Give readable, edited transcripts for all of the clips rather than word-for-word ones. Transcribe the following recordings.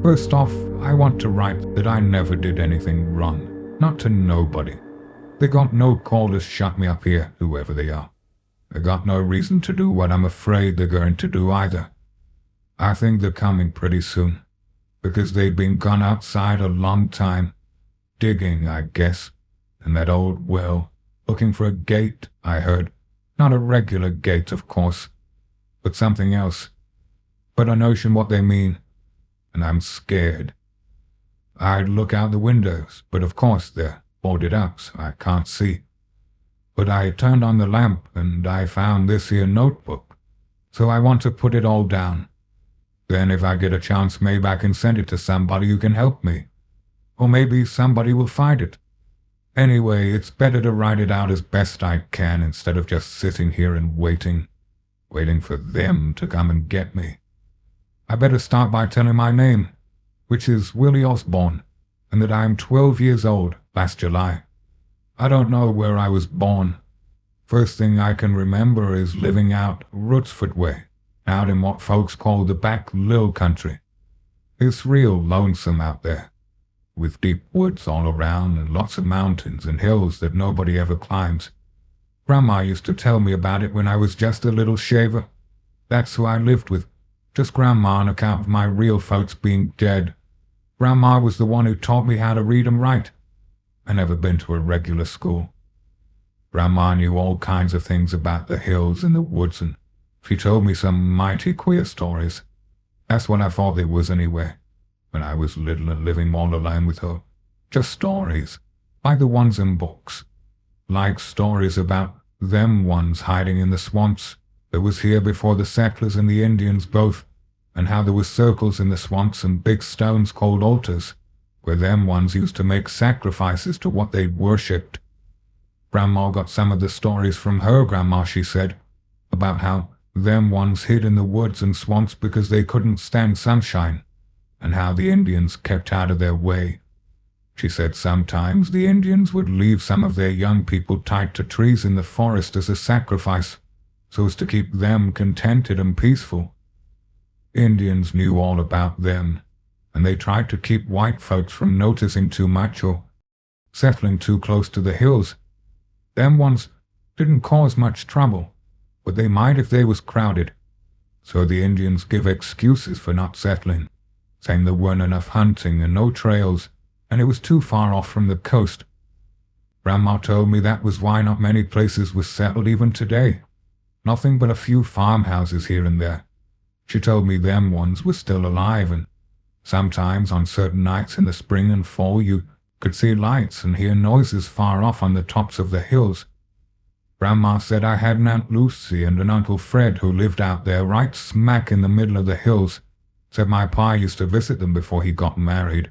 First off, I want to write that I never did anything wrong. Not to nobody. They got no call to shut me up here, whoever they are. They got no reason to do what I'm afraid they're going to do either. I think they're coming pretty soon, because they've been gone outside a long time, digging, I guess, in that old well, looking for a gate, I heard. Not a regular gate, of course, but something else. But a notion what they mean, and I'm scared. I'd look out the windows, but of course they're boarded up, so I can't see. But I turned on the lamp, and I found this here notebook, so I want to put it all down. Then if I get a chance, maybe I can send it to somebody who can help me. Or maybe somebody will find it. Anyway, it's better to write it out as best I can instead of just sitting here and waiting for them to come and get me. I better start by telling my name, which is Willie Osborne, and that I am 12 years old last July. I don't know where I was born. First thing I can remember is living out Rootsford way, out in what folks call the back Lil country. It's real lonesome out there, with deep woods all around and lots of mountains and hills that nobody ever climbs. Grandma used to tell me about it when I was just a little shaver. That's who I lived with, just Grandma on account of my real folks being dead. Grandma was the one who taught me how to read and write. I never been to a regular school. Grandma knew all kinds of things about the hills and the woods, and she told me some mighty queer stories. That's what I thought they was anyway, when I was little and living all alone with her. Just stories, like the ones in books. Like stories about them ones hiding in the swamps that was here before the settlers and the Indians both, and how there was circles in the swamps and big stones called altars, where them ones used to make sacrifices to what they'd worshipped. Grandma got some of the stories from her grandma, she said, about how them ones hid in the woods and swamps because they couldn't stand sunshine, and how the Indians kept out of their way. She said sometimes the Indians would leave some of their young people tied to trees in the forest as a sacrifice, so as to keep them contented and peaceful. Indians knew all about them, and they tried to keep white folks from noticing too much or settling too close to the hills. Them ones didn't cause much trouble, but they might if they was crowded. So the Indians give excuses for not settling, saying there weren't enough hunting and no trails, and it was too far off from the coast. Grandma told me that was why not many places was settled even today. Nothing but a few farmhouses here and there. She told me them ones were still alive, and sometimes on certain nights in the spring and fall you could see lights and hear noises far off on the tops of the hills. Grandma said I had an Aunt Lucy and an Uncle Fred who lived out there right smack in the middle of the hills. Said my pa used to visit them before he got married,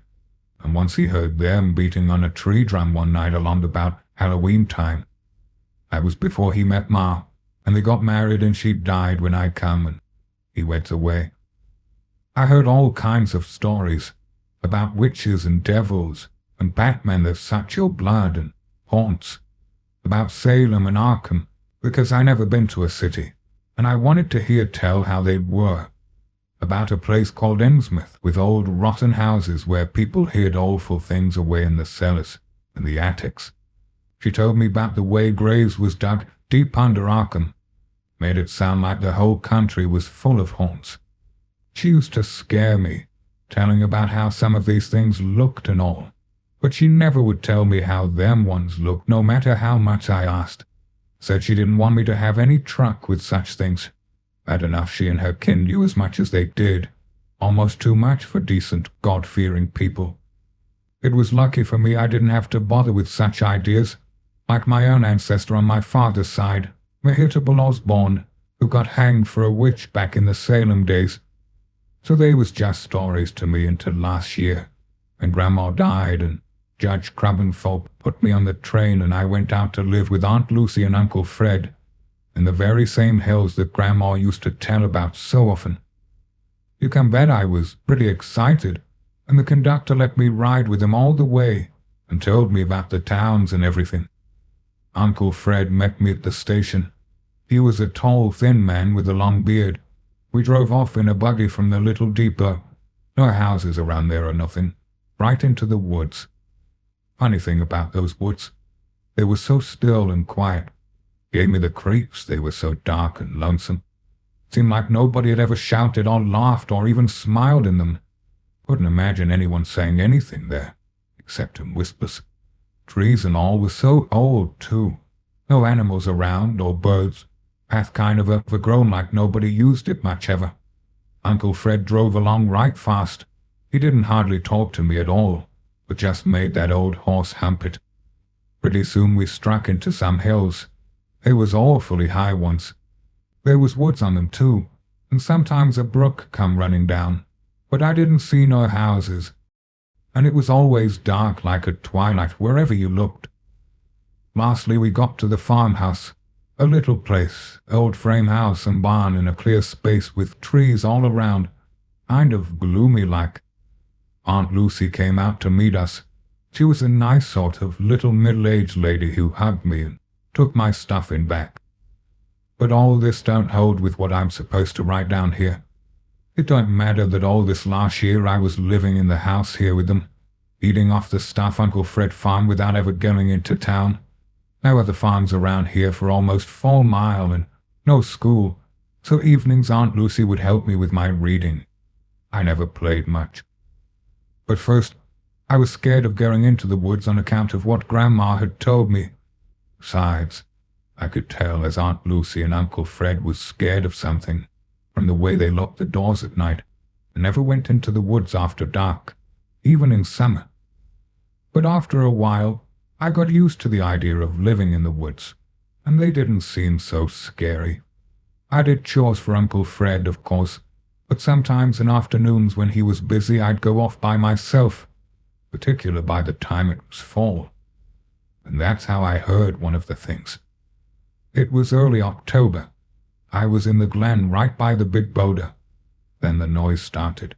and once he heard them beating on a tree drum one night along about Halloween time. That was before he met Ma, and they got married and she died when I come and he went away. I heard all kinds of stories about witches and devils and Batman that suck your blood and haunts, about Salem and Arkham, because I never been to a city, and I wanted to hear tell how they were. About a place called Innsmouth with old rotten houses where people hid awful things away in the cellars and the attics. She told me about the way graves was dug deep under Arkham. Made it sound like the whole country was full of haunts. She used to scare me, telling about how some of these things looked and all, but she never would tell me how them ones looked no matter how much I asked. Said she didn't want me to have any truck with such things. Bad enough she and her kin knew as much as they did, almost too much for decent, God-fearing people. It was lucky for me I didn't have to bother with such ideas, like my own ancestor on my father's side, Mehitable Osborne, who got hanged for a witch back in the Salem days. So they was just stories to me until last year, when Grandma died and Judge Crabbenfolk put me on the train and I went out to live with Aunt Lucy and Uncle Fred, in the very same hills that Grandma used to tell about so often. You can bet I was pretty excited, and the conductor let me ride with him all the way and told me about the towns and everything. Uncle Fred met me at the station. He was a tall, thin man with a long beard. We drove off in a buggy from the little depot, No houses around there or nothing. Right into the woods. Funny thing about those woods, they were so still and quiet. Gave me the creeps, they were so dark and lonesome. Seemed like nobody had ever shouted or laughed or even smiled in them. Couldn't imagine anyone saying anything there, except in whispers. Trees and all were so old, too. No animals around, or birds. Path kind of overgrown like nobody used it much ever. Uncle Fred drove along right fast. He didn't hardly talk to me at all, but just made that old horse hump it. Pretty soon we struck into some hills. They was awfully high ones. There was woods on them too, and sometimes a brook come running down, but I didn't see no houses, and it was always dark like at twilight wherever you looked. Lastly we got to the farmhouse, a little place, old frame house and barn in a clear space with trees all around, kind of gloomy like. Aunt Lucy came out to meet us. She was a nice sort of little middle-aged lady who hugged me and took my stuff in back. But all this don't hold with what I'm supposed to write down here. It don't matter that all this last year I was living in the house here with them, eating off the stuff Uncle Fred farmed without ever going into town. No other farms around here for almost 4 miles and no school, so evenings Aunt Lucy would help me with my reading. I never played much. But first, I was scared of going into the woods on account of what Grandma had told me. Besides, I could tell as Aunt Lucy and Uncle Fred was scared of something, from the way they locked the doors at night and never went into the woods after dark, even in summer. But after a while, I got used to the idea of living in the woods, and they didn't seem so scary. I did chores for Uncle Fred, of course, but sometimes in afternoons when he was busy I'd go off by myself, particularly by the time it was fall. And that's how I heard one of the things. It was early October. I was in the glen right by the big boulder. Then the noise started.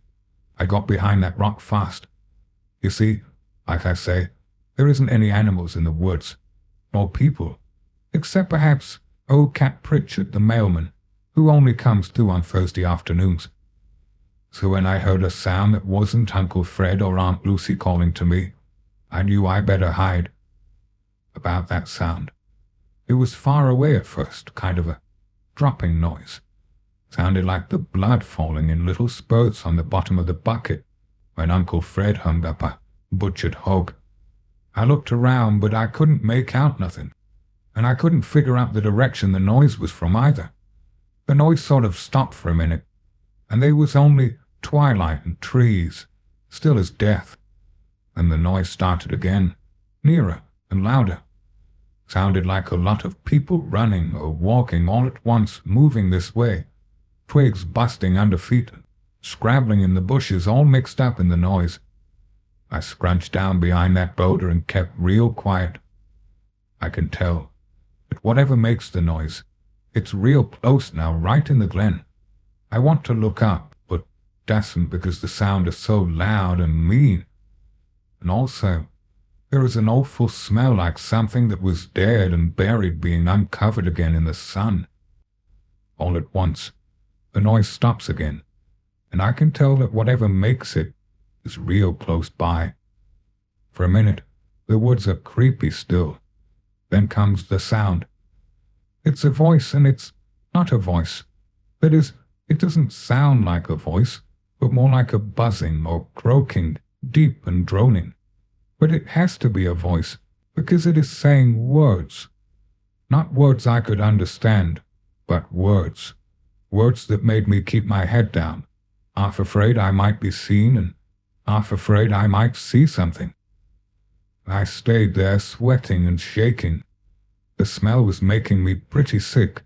I got behind that rock fast. You see, like I say, there isn't any animals in the woods, nor people, except perhaps old Cat Pritchard the mailman, who only comes through on Thursday afternoons. So when I heard a sound that wasn't Uncle Fred or Aunt Lucy calling to me, I knew I better hide. About that sound. It was far away at first, kind of a dropping noise. Sounded like the blood falling in little spurts on the bottom of the bucket when Uncle Fred hung up a butchered hog. I looked around, but I couldn't make out nothing, and I couldn't figure out the direction the noise was from either. The noise sort of stopped for a minute, and there was only twilight and trees, still as death. Then the noise started again, nearer and louder. Sounded like a lot of people running or walking all at once, moving this way, twigs busting under feet, scrabbling in the bushes, all mixed up in the noise. I scrunched down behind that boulder and kept real quiet. I can tell that whatever makes the noise, it's real close now, right in the glen. I want to look up, but dasn't because the sound is so loud and mean. And also, there is an awful smell like something that was dead and buried being uncovered again in the sun. All at once, the noise stops again, and I can tell that whatever makes it is real close by. For a minute, the woods are creepy still. Then comes the sound. It's a voice, and it's not a voice. That is, it doesn't sound like a voice, but more like a buzzing or croaking, deep and droning. But it has to be a voice, because it is saying words. Not words I could understand, but words. Words that made me keep my head down, half afraid I might be seen and half afraid I might see something. I stayed there sweating and shaking. The smell was making me pretty sick,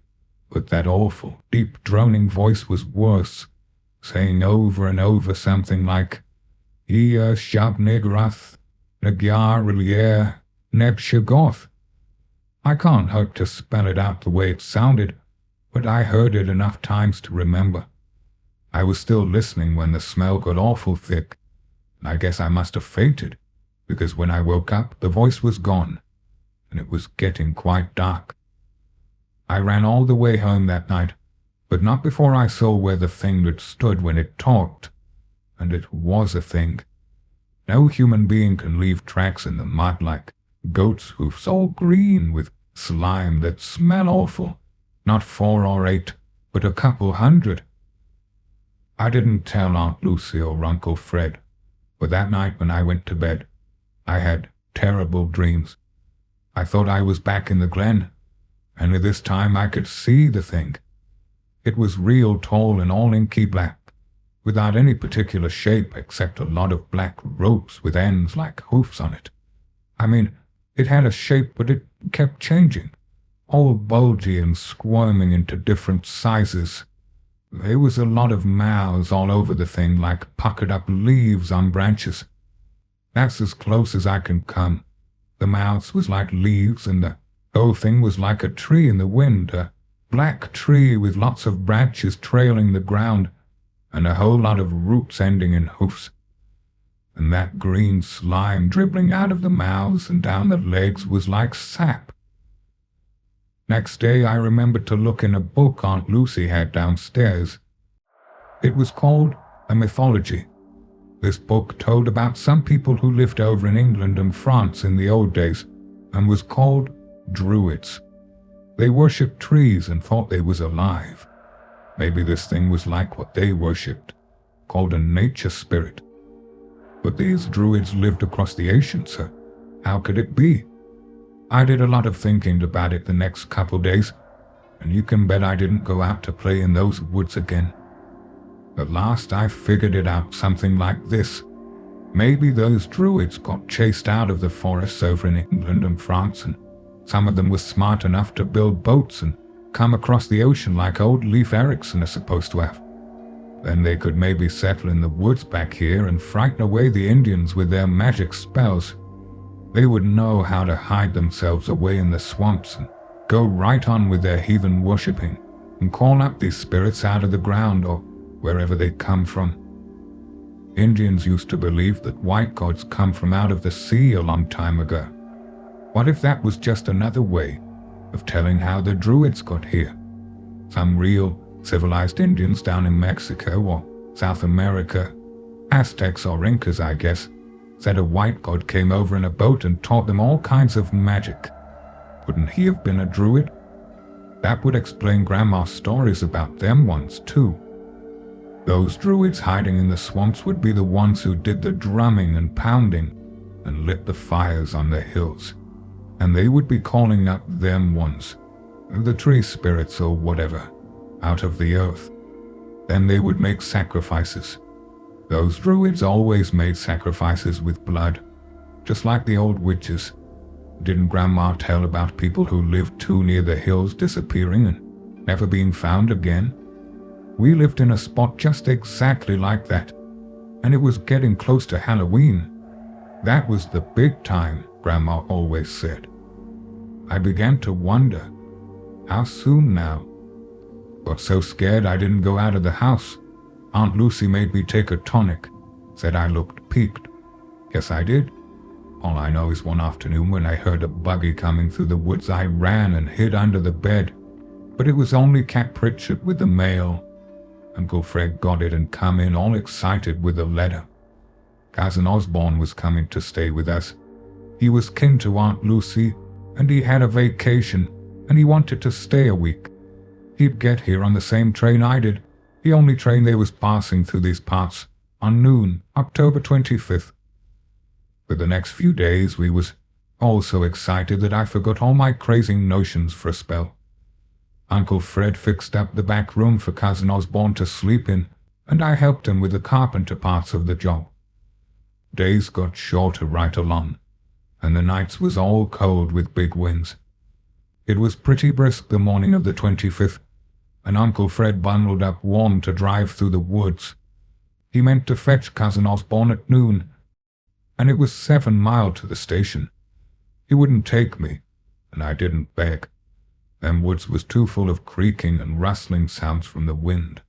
but that awful, deep droning voice was worse, saying over and over something like, Ia Shabnigrath, Nagyar Relier, Nebshagoth. I can't hope to spell it out the way it sounded, but I heard it enough times to remember. I was still listening when the smell got awful thick, and I guess I must have fainted, because when I woke up the voice was gone, and it was getting quite dark. I ran all the way home that night, but not before I saw where the thing had stood when it talked. and it was a thing. No human being can leave tracks in the mud like goats' hoofs, all green with slime that smell awful. Not 4 or 8, but a couple hundred. I didn't tell Aunt Lucy or Uncle Fred, but that night when I went to bed, I had terrible dreams. I thought I was back in the glen, and this time I could see the thing. It was real tall and all inky black, without any particular shape except a lot of black ropes with ends like hoofs on it. I mean, it had a shape, but it kept changing, all bulgy and squirming into different sizes. There was a lot of mouths all over the thing like puckered up leaves on branches. That's as close as I can come. The mouths was like leaves, and the whole thing was like a tree in the wind, a black tree with lots of branches trailing the ground, and a whole lot of roots ending in hoofs. And that green slime dribbling out of the mouths and down the legs was like sap. Next day I remembered to look in a book Aunt Lucy had downstairs. It was called A Mythology. This book told about some people who lived over in England and France in the old days, and was called Druids. They worshipped trees and thought they was alive. Maybe this thing was like what they worshipped, called a nature spirit. But these Druids lived across the ocean, sir. How could it be? I did a lot of thinking about it the next couple days, and you can bet I didn't go out to play in those woods again. At last I figured it out something like this. Maybe those Druids got chased out of the forests over in England and France, and some of them were smart enough to build boats and come across the ocean like old Leif Erikson is supposed to have. Then they could maybe settle in the woods back here and frighten away the Indians with their magic spells. They would know how to hide themselves away in the swamps and go right on with their heathen worshipping and call up these spirits out of the ground or wherever they come from. Indians used to believe that white gods come from out of the sea a long time ago. What if that was just another way of telling how the Druids got here? Some real civilized Indians down in Mexico or South America, Aztecs or Incas, I guess, said a white god came over in a boat and taught them all kinds of magic. Wouldn't he have been a druid? That would explain Grandma's stories about them ones too. Those druids hiding in the swamps would be the ones who did the drumming and pounding and lit the fires on the hills. And they would be calling up them ones, the tree spirits or whatever, out of the earth. Then they would make sacrifices. Those druids always made sacrifices with blood, just like the old witches. Didn't Grandma tell about people who lived too near the hills disappearing and never being found again? We lived in a spot just exactly like that, and it was getting close to Halloween. That was the big time, Grandma always said. I began to wonder, how soon now? Got so scared I didn't go out of the house. Aunt Lucy made me take a tonic, said I looked peaked. Yes, I did. All I know is one afternoon when I heard a buggy coming through the woods, I ran and hid under the bed. But it was only Cat Pritchard with the mail. Uncle Fred got it and come in all excited with a letter. Cousin Osborne was coming to stay with us. He was kin to Aunt Lucy, and he had a vacation, and he wanted to stay a week. He'd get here on the same train I did, the only train they was passing through these parts, on noon, October 25th. For the next few days we was all so excited that I forgot all my crazy notions for a spell. Uncle Fred fixed up the back room for Cousin Osborne to sleep in, and I helped him with the carpenter parts of the job. Days got shorter right along, and the nights was all cold with big winds. It was pretty brisk the morning of the 25th, and Uncle Fred bundled up warm to drive through the woods. He meant to fetch Cousin Osborne at noon, and it was 7 miles to the station. He wouldn't take me, and I didn't beg. Them woods was too full of creaking and rustling sounds from the wind,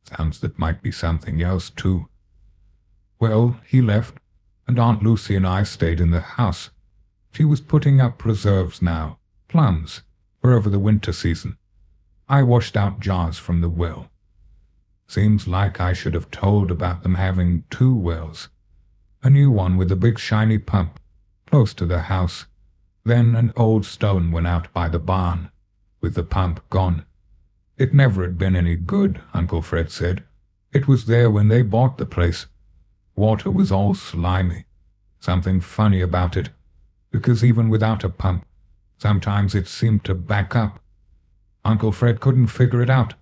sounds that might be something else too. Well, he left, and Aunt Lucy and I stayed in the house. She was putting up preserves now, plums, for over the winter season. I washed out jars from the well. Seems like I should have told about them having 2 wells. A new one with a big shiny pump, close to the house. Then an old stone went out by the barn, with the pump gone. It never had been any good, Uncle Fred said. It was there when they bought the place. Water was all slimy. Something funny about it, because even without a pump, sometimes it seemed to back up. Uncle Fred couldn't figure it out,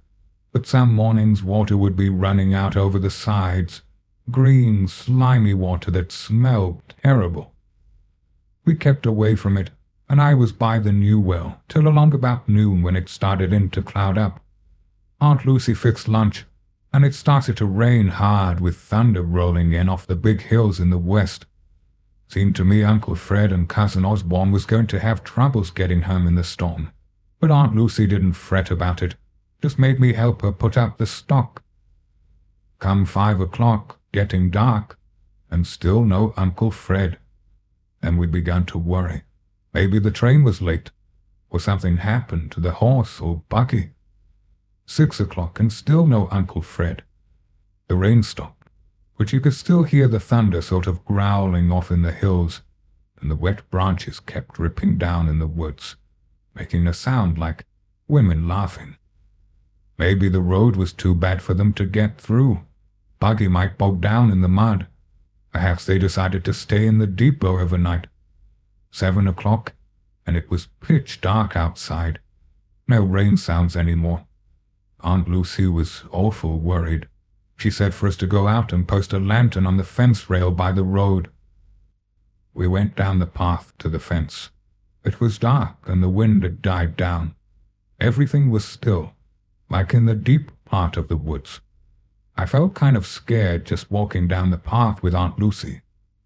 but some mornings water would be running out over the sides, green, slimy water that smelled terrible. We kept away from it, and I was by the new well till along about noon when it started in to cloud up. Aunt Lucy fixed lunch, and it started to rain hard with thunder rolling in off the big hills in the west. Seemed to me Uncle Fred and Cousin Osborne was going to have troubles getting home in the storm, but Aunt Lucy didn't fret about it, just made me help her put up the stock. Come 5 o'clock, getting dark, and still no Uncle Fred. Then we began to worry. Maybe the train was late, or something happened to the horse or buggy. 6 o'clock, and still no Uncle Fred. The rain stopped, but you could still hear the thunder sort of growling off in the hills, and the wet branches kept dripping down in the woods, making a sound like women laughing. Maybe the road was too bad for them to get through. Buggy might bog down in the mud. Perhaps they decided to stay in the depot overnight. 7 o'clock, and it was pitch dark outside. No rain sounds anymore. Aunt Lucy was awful worried. She said for us to go out and post a lantern on the fence rail by the road. We went down the path to the fence. It was dark and the wind had died down. Everything was still, like in the deep part of the woods. I felt kind of scared just walking down the path with Aunt Lucy,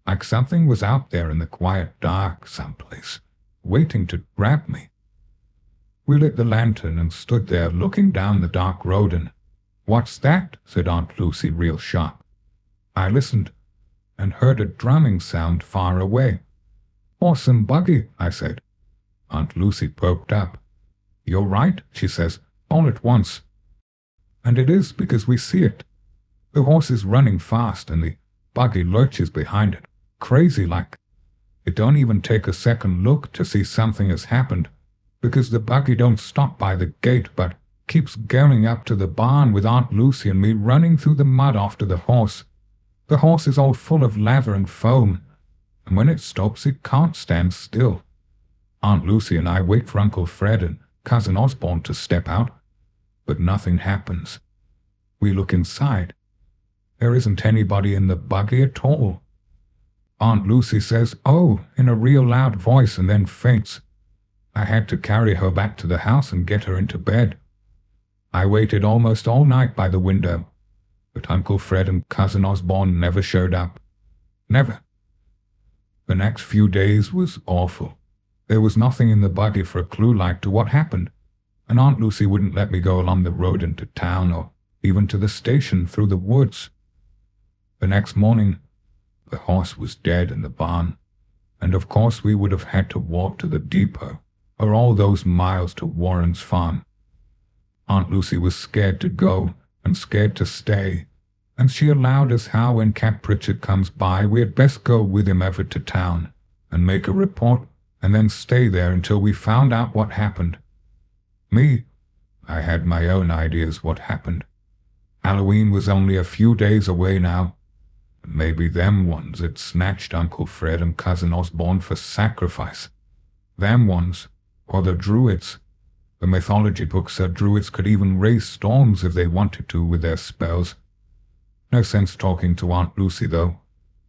like something was out there in the quiet dark someplace, waiting to grab me. We lit the lantern and stood there looking down the dark road and, "What's that?" said Aunt Lucy real sharp. I listened and heard a drumming sound far away. "Horse and buggy," I said. Aunt Lucy poked up. "You're right," she says, "all at once. And it is because we see it. The horse is running fast and the buggy lurches behind it, crazy like. It don't even take a second look to see something has happened, because the buggy don't stop by the gate but keeps going up to the barn with Aunt Lucy and me running through the mud after the horse. The horse is all full of lather and foam, and when it stops it can't stand still. Aunt Lucy and I wait for Uncle Fred and Cousin Osborne to step out, but nothing happens. We look inside. There isn't anybody in the buggy at all. Aunt Lucy says, "Oh," in a real loud voice and then faints. I had to carry her back to the house and get her into bed. I waited almost all night by the window, but Uncle Fred and Cousin Osborne never showed up. Never. The next few days was awful. There was nothing in the buggy for a clue like to what happened, and Aunt Lucy wouldn't let me go along the road into town or even to the station through the woods. The next morning, the horse was dead in the barn, and of course we would have had to walk to the depot, or all those miles to Warren's farm. Aunt Lucy was scared to go and scared to stay, and she allowed us how when Cap Pritchard comes by we had best go with him over to town and make a report and then stay there until we found out what happened. Me, I had my own ideas what happened. Halloween was only a few days away now. Maybe them ones had snatched Uncle Fred and Cousin Osborne for sacrifice. Them ones, or the Druids. The mythology book said Druids could even raise storms if they wanted to with their spells. No sense talking to Aunt Lucy, though.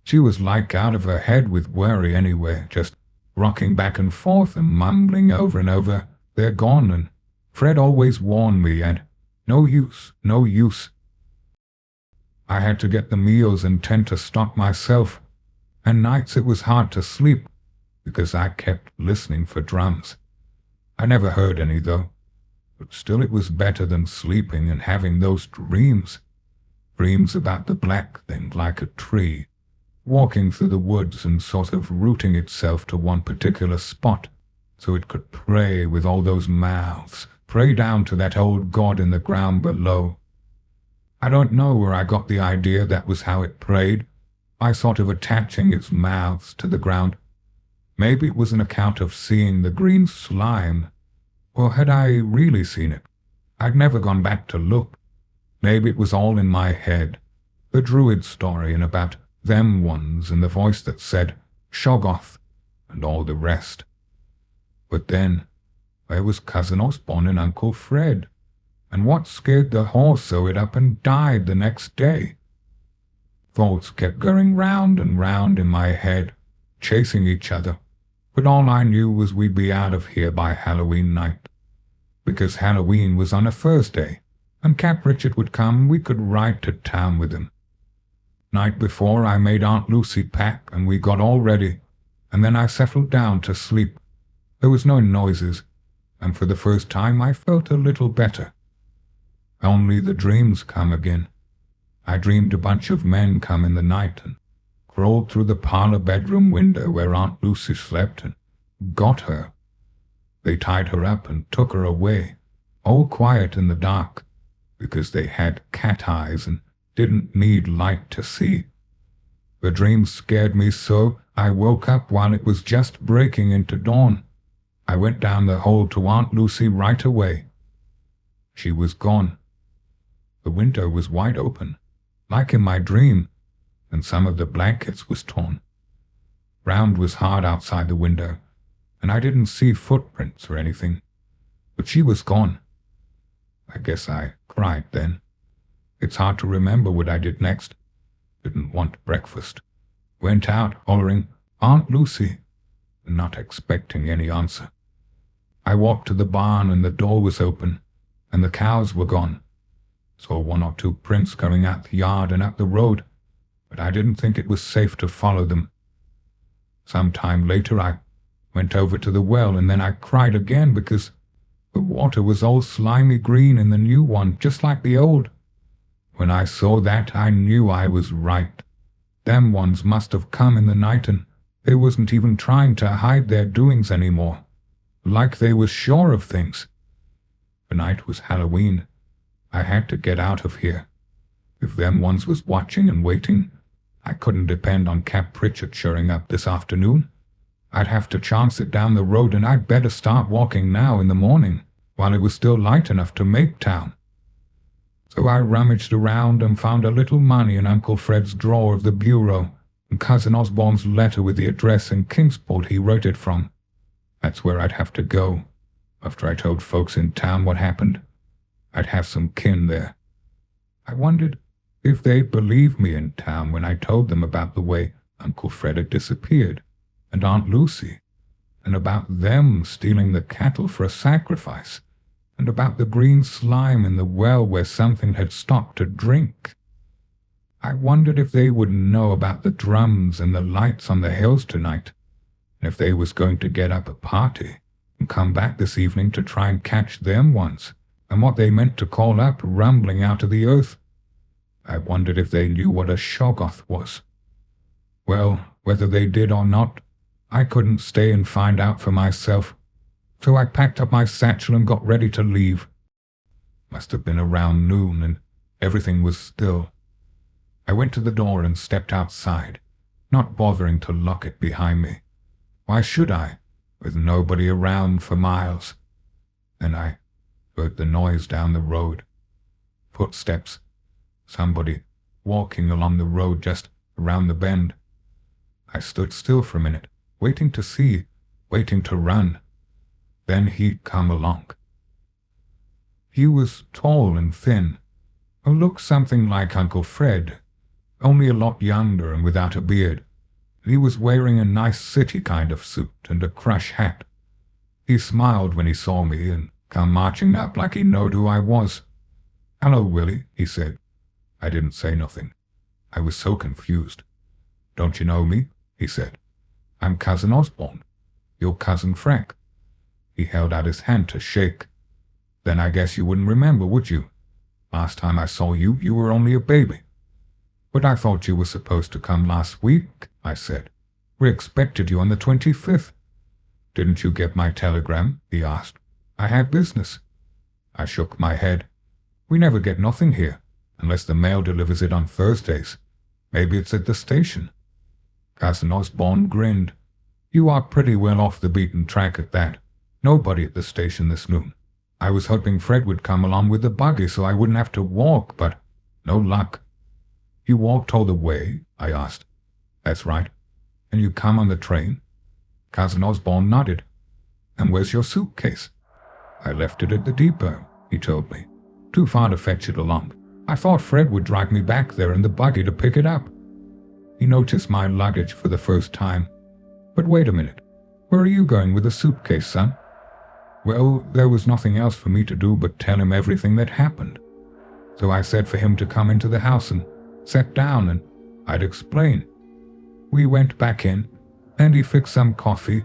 She was like out of her head with worry anyway, just rocking back and forth and mumbling over and over, "They're gone," and Fred always warned me, and no use, no use. I had to get the meals and tend to stock myself, and nights it was hard to sleep, because I kept listening for drums. I never heard any, though, but still it was better than sleeping and having those dreams. Dreams about the black thing like a tree, walking through the woods and sort of rooting itself to one particular spot, so it could pray with all those mouths, pray down to that old god in the ground below. I don't know where I got the idea that was how it prayed, by sort of attaching its mouths to the ground. Maybe it was an account of seeing the green slime. Or had I really seen it? I'd never gone back to look. Maybe it was all in my head. The druid story and about them ones and the voice that said, Shoggoth, and all the rest. But then, where was Cousin Osborne and Uncle Fred? And what scared the horse so it up and died the next day? Thoughts kept going round and round in my head, chasing each other, but all I knew was we'd be out of here by Halloween night. Because Halloween was on a Thursday, and Cap Richard would come and we could ride to town with him. Night before I made Aunt Lucy pack and we got all ready, and then I settled down to sleep. There was no noises, and for the first time I felt a little better. Only the dreams come again. I dreamed a bunch of men come in the night and crawled through the parlor bedroom window where Aunt Lucy slept and got her. They tied her up and took her away, all quiet in the dark, because they had cat eyes and didn't need light to see. The dream scared me so I woke up while it was just breaking into dawn. I went down the hole to Aunt Lucy right away. She was gone. The window was wide open, like in my dream, and some of the blankets was torn. Ground was hard outside the window, and I didn't see footprints or anything, but she was gone. I guess I cried then. It's hard to remember what I did next. Didn't want breakfast. Went out hollering, Aunt Lucy, and not expecting any answer. I walked to the barn and the door was open, and the cows were gone. Saw one or two prints coming out the yard and up the road, but I didn't think it was safe to follow them. Some time later I went over to the well and then I cried again because the water was all slimy green in the new one, just like the old. When I saw that, I knew I was right. Them ones must have come in the night and they wasn't even trying to hide their doings anymore, like they was sure of things. The night was Halloween. I had to get out of here. If them ones was watching and waiting, I couldn't depend on Cap Pritchard showing up this afternoon. I'd have to chance it down the road, and I'd better start walking now in the morning, while it was still light enough to make town. So I rummaged around and found a little money in Uncle Fred's drawer of the bureau, and Cousin Osborne's letter with the address in Kingsport he wrote it from. That's where I'd have to go, after I told folks in town what happened. I'd have some kin there. I wondered if they'd believe me in town when I told them about the way Uncle Fred had disappeared, and Aunt Lucy, and about them stealing the cattle for a sacrifice, and about the green slime in the well where something had stopped to drink. I wondered if they would know about the drums and the lights on the hills tonight, and if they was going to get up a party and come back this evening to try and catch them ones, and what they meant to call up rumbling out of the earth. I wondered if they knew what a Shoggoth was. Well, whether they did or not, I couldn't stay and find out for myself, so I packed up my satchel and got ready to leave. Must have been around noon, and everything was still. I went to the door and stepped outside, not bothering to lock it behind me. Why should I, with nobody around for miles? Then I heard the noise down the road. Footsteps. Somebody walking along the road just around the bend. I stood still for a minute, waiting to see, waiting to run. Then he'd come along. He was tall and thin, looked something like Uncle Fred, only a lot younger and without a beard. He was wearing a nice city kind of suit and a crush hat. He smiled when he saw me and come marching up like he knowed who I was. "Hello, Willie," he said. I didn't say nothing. I was so confused. "Don't you know me?" he said. "I'm Cousin Osborne, your Cousin Frank." He held out his hand to shake. "Then I guess you wouldn't remember, would you? Last time I saw you, you were only a baby." "But I thought you were supposed to come last week," I said. "We expected you on the 25th. "Didn't you get my telegram?" he asked. "I had business." I shook my head. "We never get nothing here. unless the mail delivers it on Thursdays. Maybe it's at the station." Cousin Osborne grinned. "You are pretty well off the beaten track at that. Nobody at the station this noon. I was hoping Fred would come along with the buggy so I wouldn't have to walk, but no luck." "You walked all the way?" I asked. "That's right." "And you come on the train?" Cousin Osborne nodded. "And where's your suitcase?" "I left it at the depot," he told me. "Too far to fetch it along. I thought Fred would drive me back there in the buggy to pick it up." He noticed my luggage for the first time. "But wait a minute. Where are you going with the suitcase, son?" Well, there was nothing else for me to do but tell him everything that happened. So I said for him to come into the house and sat down and I'd explain. We went back in, and he fixed some coffee,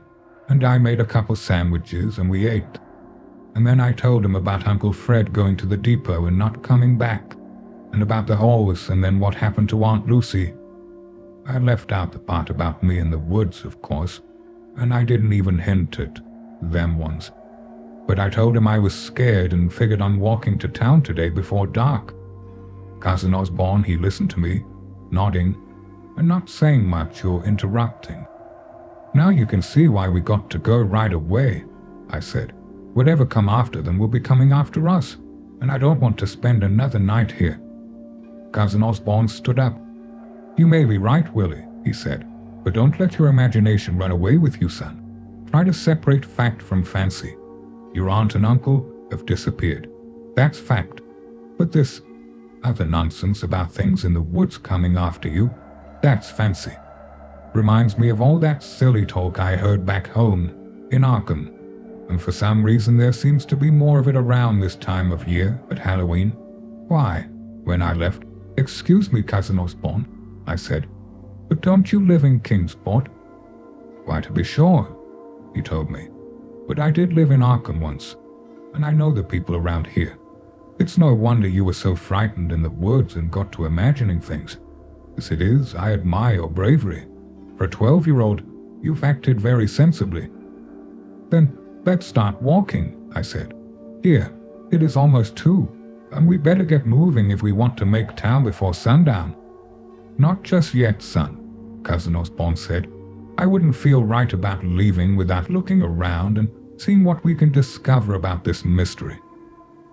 and I made a couple sandwiches and we ate. And then I told him about Uncle Fred going to the depot and not coming back, and about the horse, and then what happened to Aunt Lucy. I left out the part about me in the woods, of course, and I didn't even hint at them ones. But I told him I was scared and figured on walking to town today before dark. Cousin Osborne, he listened to me, nodding, and not saying much or interrupting. "Now you can see why we got to go right away," I said. "Whatever come after them will be coming after us, and I don't want to spend another night here." Cousin Osborne stood up. "You may be right, Willie," he said, "but don't let your imagination run away with you, son. Try to separate fact from fancy. Your aunt and uncle have disappeared. That's fact. But this other nonsense about things in the woods coming after you, that's fancy. Reminds me of all that silly talk I heard back home in Arkham, and for some reason there seems to be more of it around this time of year at Halloween. Why, when I left, 'Excuse me, Cousin Osborne,' I said, 'but don't you live in Kingsport?' 'Why, to be sure,' he told me. 'But I did live in Arkham once, and I know the people around here. It's no wonder you were so frightened in the woods and got to imagining things. As it is, I admire your bravery. For a 12-year-old, you've acted very sensibly.' 'Then let's start walking,' I said. 'Here, it is almost 2, and we better get moving if we want to make town before sundown.' 'Not just yet, son,' Cousin Osborne said. 'I wouldn't feel right about leaving without looking around and seeing what we can discover about this mystery.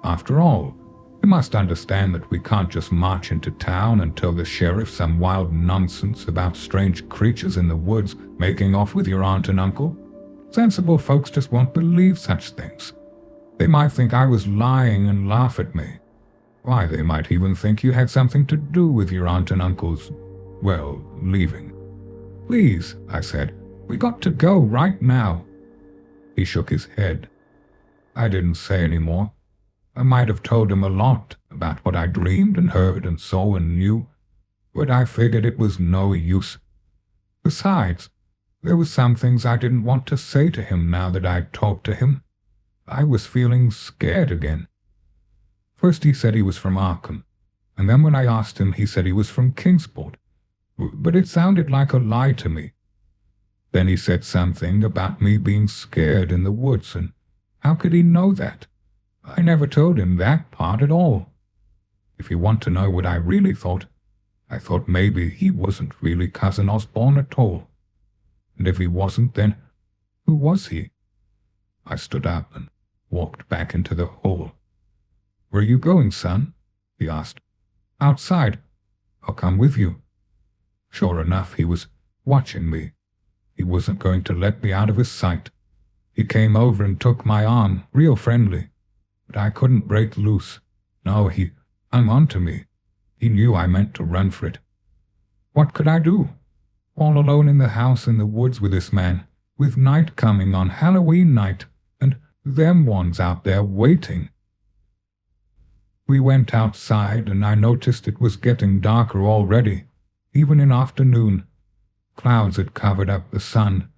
After all, you must understand that we can't just march into town and tell the sheriff some wild nonsense about strange creatures in the woods making off with your aunt and uncle. Sensible folks just won't believe such things. They might think I was lying and laugh at me. Why, they might even think you had something to do with your aunt and uncle's, well, leaving.' 'Please,' I said, 'we got to go right now.' He shook his head. I didn't say any more. I might have told him a lot about what I dreamed and heard and saw and knew, but I figured it was no use. Besides, there were some things I didn't want to say to him now that I'd talked to him. I was feeling scared again. First he said he was from Arkham, and then when I asked him he said he was from Kingsport, but it sounded like a lie to me. Then he said something about me being scared in the woods, and how could he know that? I never told him that part at all. If you want to know what I really thought, I thought maybe he wasn't really Cousin Osborne at all. And if he wasn't, then who was he? I stood up and walked back into the hall. 'Where are you going, son?' he asked. 'Outside. I'll come with you.' Sure enough, he was watching me. He wasn't going to let me out of his sight. He came over and took my arm, real friendly. But I couldn't break loose. No, he hung on to me. He knew I meant to run for it. What could I do? All alone in the house in the woods with this man, with night coming on Halloween night, and them ones out there waiting. We went outside, and I noticed it was getting darker already, even in afternoon. Clouds had covered up the sun,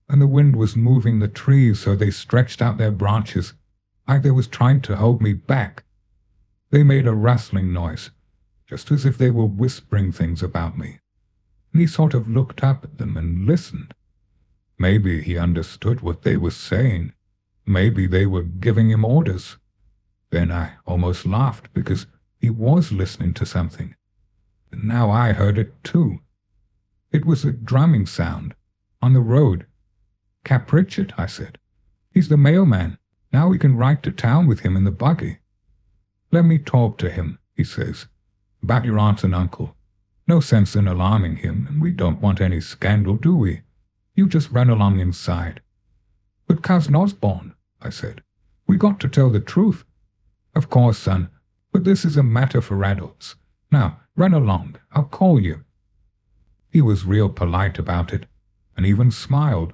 and the wind was moving the trees so they stretched out their branches, like they was trying to hold me back. They made a rustling noise, just as if they were whispering things about me. And he sort of looked up at them and listened. Maybe he understood what they were saying. Maybe they were giving him orders. Then I almost laughed because he was listening to something. And now I heard it too. It was a drumming sound on the road. Cap Pritchett, I said. He's the mailman. Now we can ride to town with him in the buggy. Let me talk to him, he says, about your aunt and uncle. No sense in alarming him, and we don't want any scandal, do we? You just run along inside. But Cousin Osborne, I said, we got to tell the truth. Of course, son, but this is a matter for adults. Now, run along. I'll call you. He was real polite about it, and even smiled.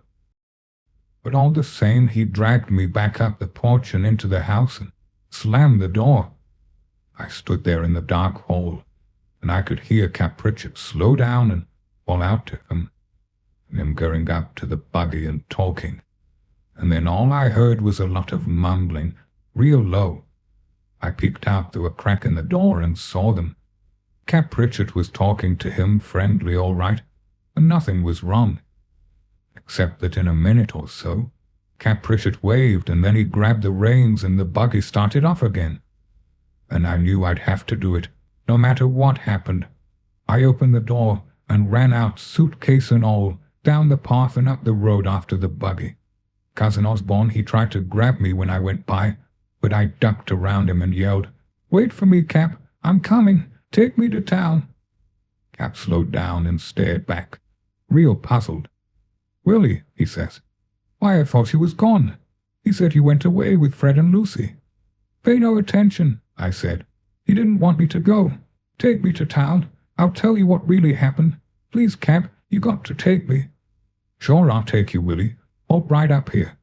But all the same, he dragged me back up the porch and into the house and slammed the door. I stood there in the dark hall, and I could hear Cap Pritchett slow down and call out to him, and him going up to the buggy and talking. And then all I heard was a lot of mumbling, real low. I peeked out through a crack in the door and saw them. Cap Pritchett was talking to him friendly all right, and nothing was wrong. Except that in a minute or so, Cap Pritchett waved, and then he grabbed the reins and the buggy started off again. And I knew I'd have to do it, no matter what happened. I opened the door and ran out, suitcase and all, down the path and up the road after the buggy. Cousin Osborne, he tried to grab me when I went by, but I ducked around him and yelled, "Wait for me, Cap. I'm coming. Take me to town." Cap slowed down and stared back, real puzzled. "Willie," he says, "why, I thought you was gone. He said you went away with Fred and Lucy." "Pay no attention," I said. "He didn't want me to go. Take me to town. I'll tell you what really happened. Please, Cap, you got to take me." "Sure, I'll take you, Willie. Hop right up here."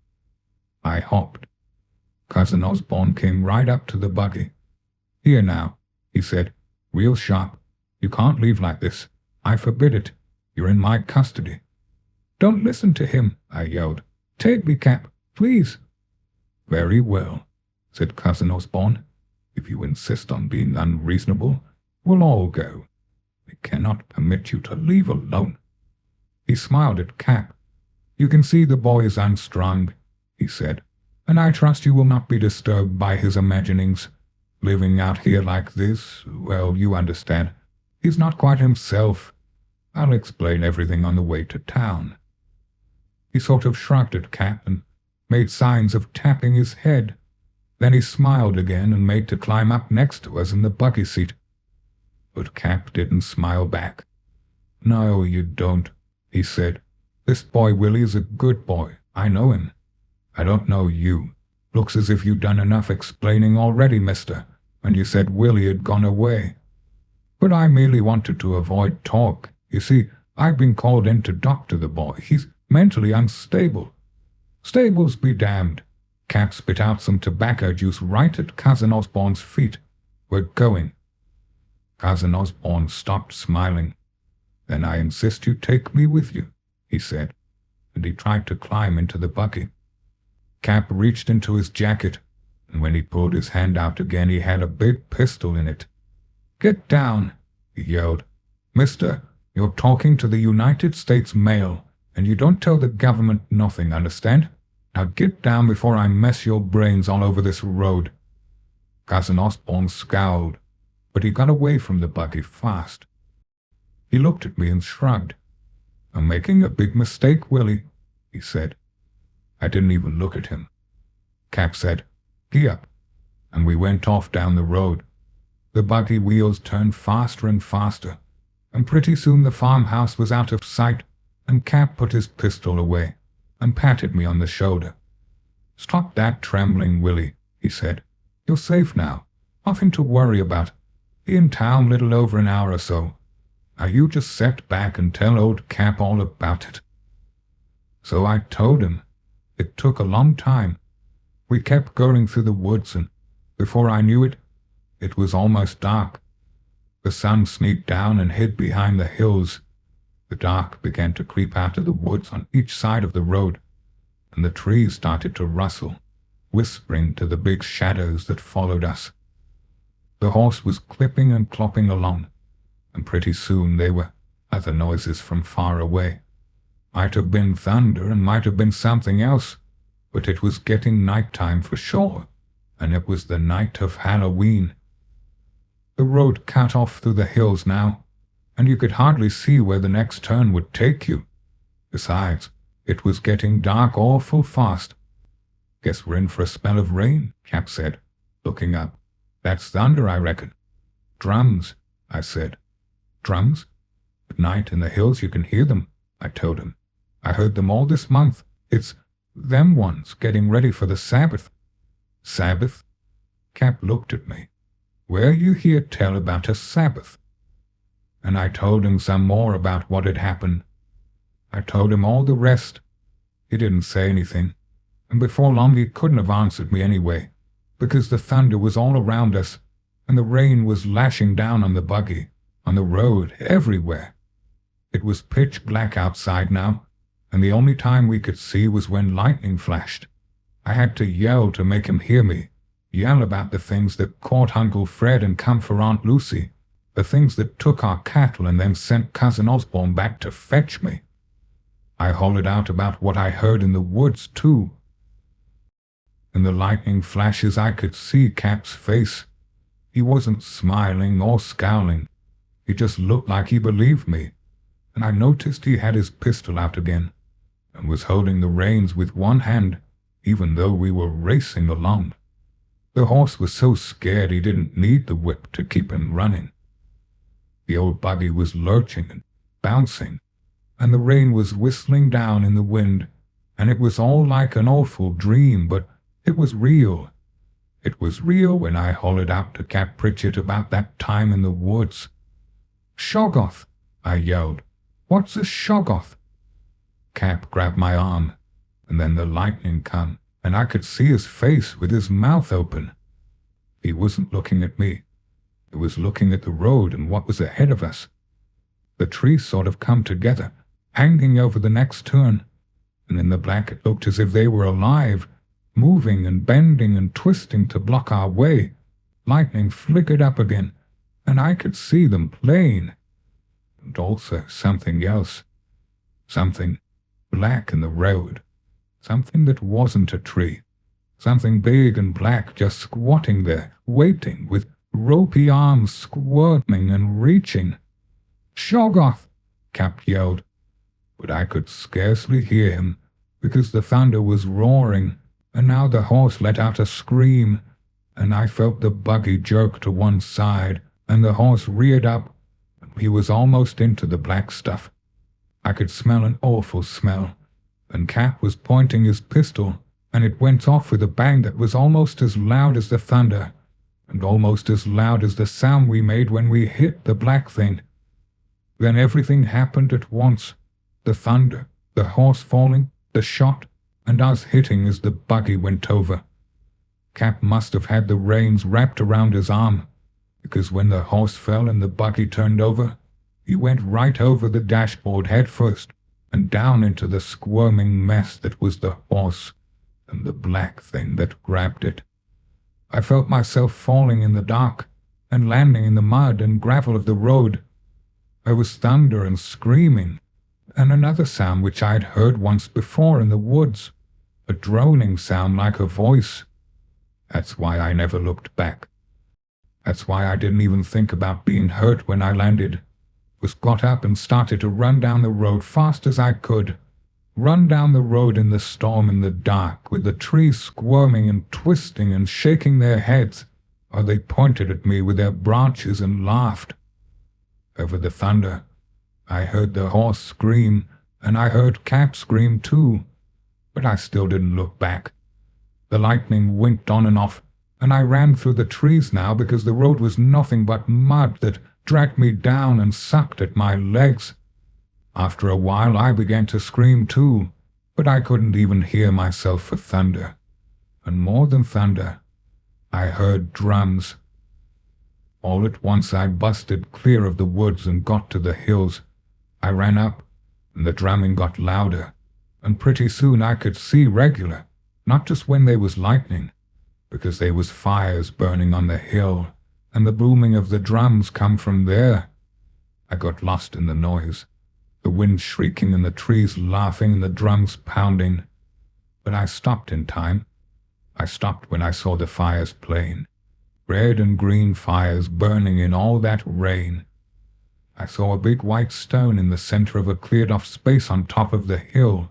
I hopped. Cousin Osborne came right up to the buggy. "Here now," he said, real sharp. "You can't leave like this. I forbid it. You're in my custody." "Don't listen to him," I yelled. "Take me, Cap, please." "Very well," said Cousin Osborne. "If you insist on being unreasonable, we'll all go. We cannot permit you to leave alone." He smiled at Cap. "You can see the boy is unstrung," he said, "and I trust you will not be disturbed by his imaginings. Living out here like this, well, you understand. He's not quite himself. I'll explain everything on the way to town." He sort of shrugged at Cap and made signs of tapping his head. Then he smiled again and made to climb up next to us in the buggy seat. But Cap didn't smile back. "No, you don't," he said. "This boy Willie is a good boy. I know him. I don't know you. Looks as if you'd done enough explaining already, mister, when you said Willie had gone away. But I merely wanted to avoid talk. You see, I've been called in to doctor the boy. He's mentally unstable." "Stables be damned." Cap spit out some tobacco juice right at Cousin Osborne's feet. "We're going." Cousin Osborne stopped smiling. "Then I insist you take me with you," he said, and he tried to climb into the buggy. Cap reached into his jacket, and when he pulled his hand out again he had a big pistol in it. "Get down," he yelled. "Mister, you're talking to the United States Mail, and you don't tell the government nothing, understand? Now get down before I mess your brains all over this road." Cousin Osborne scowled, but he got away from the buggy fast. He looked at me and shrugged. "I'm making a big mistake, Willie," he said. I didn't even look at him. Cap said, "Gee up," and we went off down the road. The buggy wheels turned faster and faster, and pretty soon the farmhouse was out of sight, and Cap put his pistol away and patted me on the shoulder. "Stop that trembling, Willie," he said. "You're safe now. Nothing to worry about. Be in town little over an hour or so. Now you just sit back and tell old Cap all about it." So I told him. It took a long time. We kept going through the woods, and before I knew it, it was almost dark. The sun sneaked down and hid behind the hills. The dark began to creep out of the woods on each side of the road, and the trees started to rustle, whispering to the big shadows that followed us. The horse was clipping and clopping along, and pretty soon there were other noises from far away. Might have been thunder and might have been something else, but it was getting night time for sure, and it was the night of Halloween. The road cut off through the hills now, and you could hardly see where the next turn would take you. Besides, it was getting dark awful fast. Guess we're in for a spell of rain, Cap said, looking up. That's thunder, I reckon. Drums, I said. Drums? At night in the hills you can hear them, I told him. I heard them all this month. It's them ones getting ready for the Sabbath. Sabbath? Cap looked at me. Where you hear tell about a Sabbath? And I told him some more about what had happened. I told him all the rest. He didn't say anything, and before long he couldn't have answered me anyway, because the thunder was all around us, and the rain was lashing down on the buggy, on the road, everywhere. It was pitch black outside now, and the only time we could see was when lightning flashed. I had to yell to make him hear me, yell about the things that caught Uncle Fred and come for Aunt Lucy, the things that took our cattle and then sent Cousin Osborne back to fetch me. I hollered out about what I heard in the woods, too. In the lightning flashes I could see Cap's face. He wasn't smiling or scowling. He just looked like he believed me, and I noticed he had his pistol out again, and was holding the reins with one hand, even though we were racing along. The horse was so scared he didn't need the whip to keep him running. The old buggy was lurching and bouncing, and the rain was whistling down in the wind, and it was all like an awful dream, but it was real. It was real when I hollered out to Cap Pritchett about that time in the woods. "Shoggoth!" I yelled. "What's a shoggoth?" Cap grabbed my arm, and then the lightning come, and I could see his face with his mouth open. He wasn't looking at me. He was looking at the road and what was ahead of us. The trees sort of come together, hanging over the next turn, and in the black it looked as if they were alive, moving and bending and twisting to block our way. Lightning flickered up again, and I could see them plain. And also something else. Something black in the road. Something that wasn't a tree. Something big and black just squatting there, waiting, with ropey arms squirming and reaching. "Shoggoth!" Cap yelled, but I could scarcely hear him, because the thunder was roaring, and now the horse let out a scream, and I felt the buggy jerk to one side, and the horse reared up, and he was almost into the black stuff. I could smell an awful smell, and Cap was pointing his pistol, and it went off with a bang that was almost as loud as the thunder, and almost as loud as the sound we made when we hit the black thing. Then everything happened at once. The thunder, the horse falling, the shot, and us hitting as the buggy went over. Cap must have had the reins wrapped around his arm, because when the horse fell and the buggy turned over, he went right over the dashboard head first, and down into the squirming mess that was the horse, and the black thing that grabbed it. I felt myself falling in the dark, and landing in the mud and gravel of the road. There was thunder and screaming, and another sound which I had heard once before in the woods, a droning sound like a voice. That's why I never looked back. That's why I didn't even think about being hurt when I landed. Was got up and started to run down the road fast as I could. Run down the road in the storm in the dark, with the trees squirming and twisting and shaking their heads, or they pointed at me with their branches and laughed. Over the thunder, I heard the horse scream, and I heard Cap scream too, but I still didn't look back. The lightning winked on and off, and I ran through the trees now because the road was nothing but mud that dragged me down and sucked at my legs. After a while I began to scream too, but I couldn't even hear myself for thunder. And more than thunder, I heard drums. All at once I busted clear of the woods and got to the hills. I ran up, and the drumming got louder, and pretty soon I could see regular, not just when there was lightning, because there was fires burning on the hill, and the booming of the drums come from there. I got lost in the noise, the wind shrieking and the trees laughing and the drums pounding. But I stopped in time. I stopped when I saw the fires plain, red and green fires burning in all that rain. I saw a big white stone in the center of a cleared-off space on top of the hill.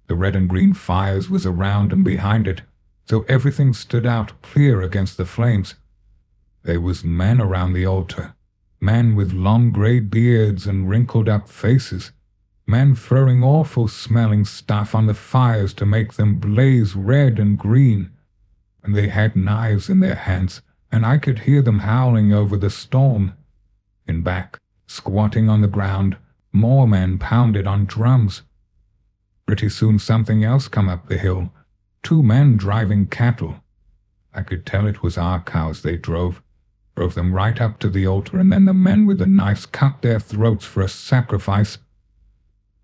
The red and green fires was around and behind it, so everything stood out clear against the flames. There was men around the altar, men with long grey beards and wrinkled-up faces, men throwing awful-smelling stuff on the fires to make them blaze red and green, and they had knives in their hands, and I could hear them howling over the storm. In back, squatting on the ground, more men pounded on drums. Pretty soon something else come up the hill, 2 men driving cattle. I could tell it was our cows they drove them right up to the altar, and then the men with the knives cut their throats for a sacrifice.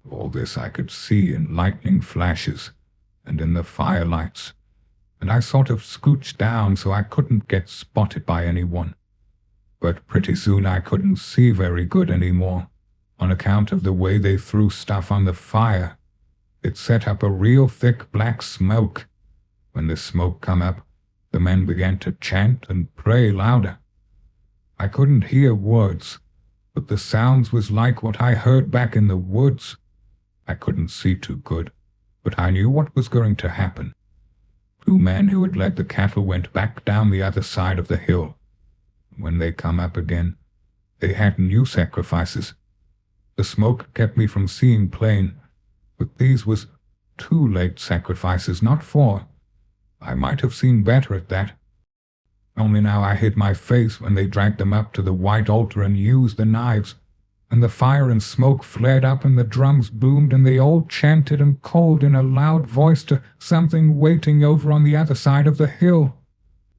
All this I could see in lightning flashes and in the firelights, and I sort of scooched down so I couldn't get spotted by anyone. But pretty soon I couldn't see very good anymore, on account of the way they threw stuff on the fire. It set up a real thick black smoke. When the smoke come up, the men began to chant and pray louder. I couldn't hear words, but the sounds was like what I heard back in the woods. I couldn't see too good, but I knew what was going to happen. 2 men who had led the cattle went back down the other side of the hill. When they come up again, they had new sacrifices. The smoke kept me from seeing plain, but these was 2 late sacrifices, not 4. I might have seen better at that. Only now I hid my face when they dragged them up to the white altar and used the knives, and the fire and smoke flared up and the drums boomed and they all chanted and called in a loud voice to something waiting over on the other side of the hill.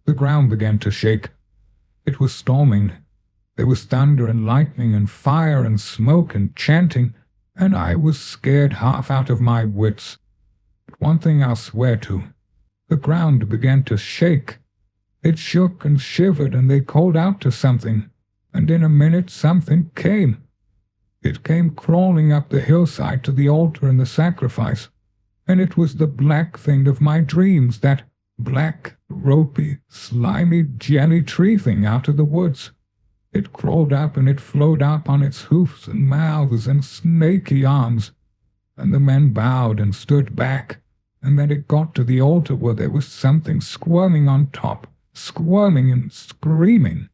The ground began to shake. It was storming. There was thunder and lightning and fire and smoke and chanting, and I was scared half out of my wits. But one thing I'll swear to, the ground began to shake. It shook and shivered, and they called out to something, and in a minute something came. It came crawling up the hillside to the altar and the sacrifice, and it was the black thing of my dreams, that black, ropey, slimy, jelly tree thing out of the woods. It crawled up and it flowed up on its hoofs and mouths and snaky arms, and the men bowed and stood back, and then it got to the altar where there was something squirming on top, squirming and screaming.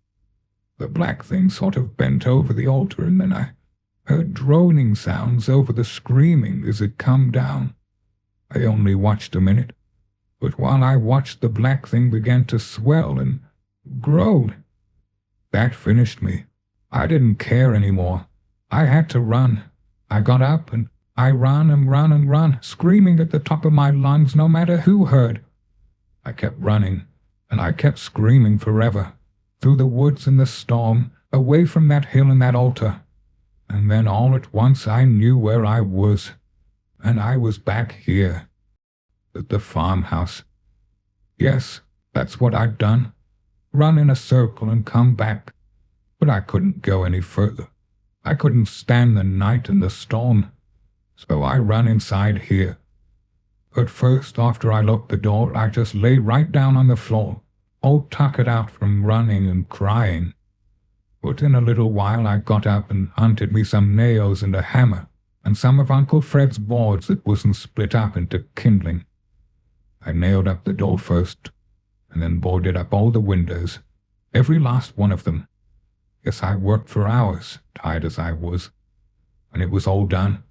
The black thing sort of bent over the altar, and then I heard droning sounds over the screaming as it come down. I only watched a minute, but while I watched the black thing began to swell and grow. That finished me. I didn't care anymore. I had to run. I got up and I ran and ran and ran, screaming at the top of my lungs no matter who heard. I kept running, and I kept screaming forever, through the woods and the storm, away from that hill and that altar. And then all at once I knew where I was, and I was back here, at the farmhouse. Yes, that's what I'd done, run in a circle and come back, but I couldn't go any further. I couldn't stand the night and the storm, so I run inside here. But first, after I locked the door, I just lay right down on the floor, all tuckered out from running and crying. But in a little while I got up and hunted me some nails and a hammer, and some of Uncle Fred's boards that wasn't split up into kindling. I nailed up the door first, and then boarded up all the windows, every last one of them. Yes, I worked for hours, tired as I was. When it was all done,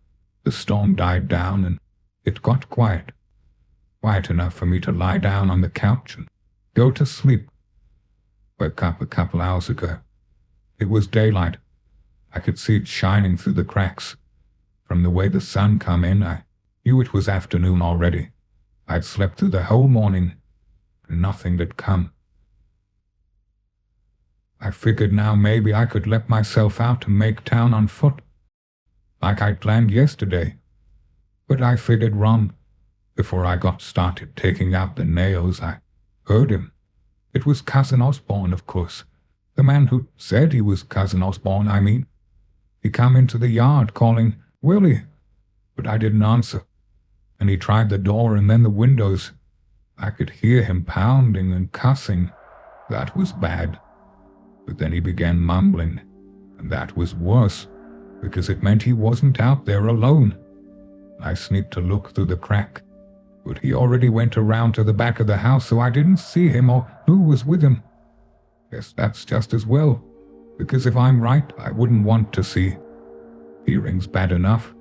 the storm died down and it got quiet. Quiet enough for me to lie down on the couch and go to sleep. Woke up a couple hours ago. It was daylight. I could see it shining through the cracks. From the way the sun come in, I knew it was afternoon already. I'd slept through the whole morning, and nothing had come. I figured now maybe I could let myself out and make town on foot, like I'd planned yesterday. But I figured wrong. Before I got started taking out the nails, I heard him. It was Cousin Osborne, of course. The man who said he was Cousin Osborne, I mean. He come into the yard calling, "Willie," but I didn't answer. And he tried the door and then the windows. I could hear him pounding and cussing. That was bad. But then he began mumbling, and that was worse, because it meant he wasn't out there alone. I sneaked a look through the crack, but he already went around to the back of the house, so I didn't see him or who was with him. Guess that's just as well, because if I'm right, I wouldn't want to see. Hearing's bad enough.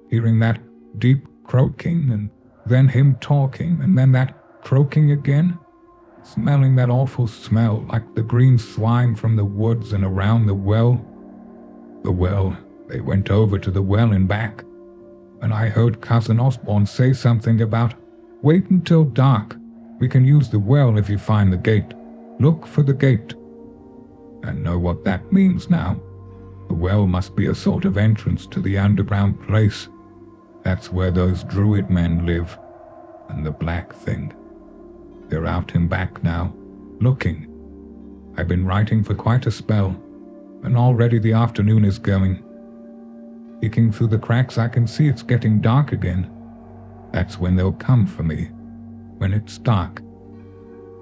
Hearing that deep croaking, and then him talking, and then that croaking again. Smelling that awful smell like the green slime from the woods and around the well. The well, they went over to the well and back, and I heard Cousin Osborne say something about, "Wait until dark. We can use the well if you find the gate. Look for the gate." I know what that means now. The well must be a sort of entrance to the underground place. That's where those druid men live, and the black thing. They're out and back now, looking. I've been writing for quite a spell, and already the afternoon is going. Peeking through the cracks, I can see it's getting dark again. That's when they'll come for me, when it's dark.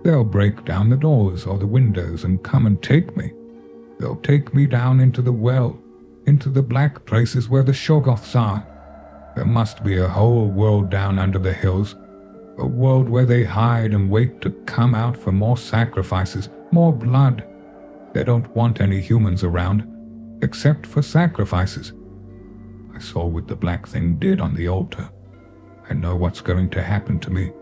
They'll break down the doors or the windows and come and take me. They'll take me down into the well, into the black places where the Shoggoths are. There must be a whole world down under the hills, a world where they hide and wait to come out for more sacrifices, more blood. They don't want any humans around, except for sacrifices. I saw what the black thing did on the altar. I know what's going to happen to me.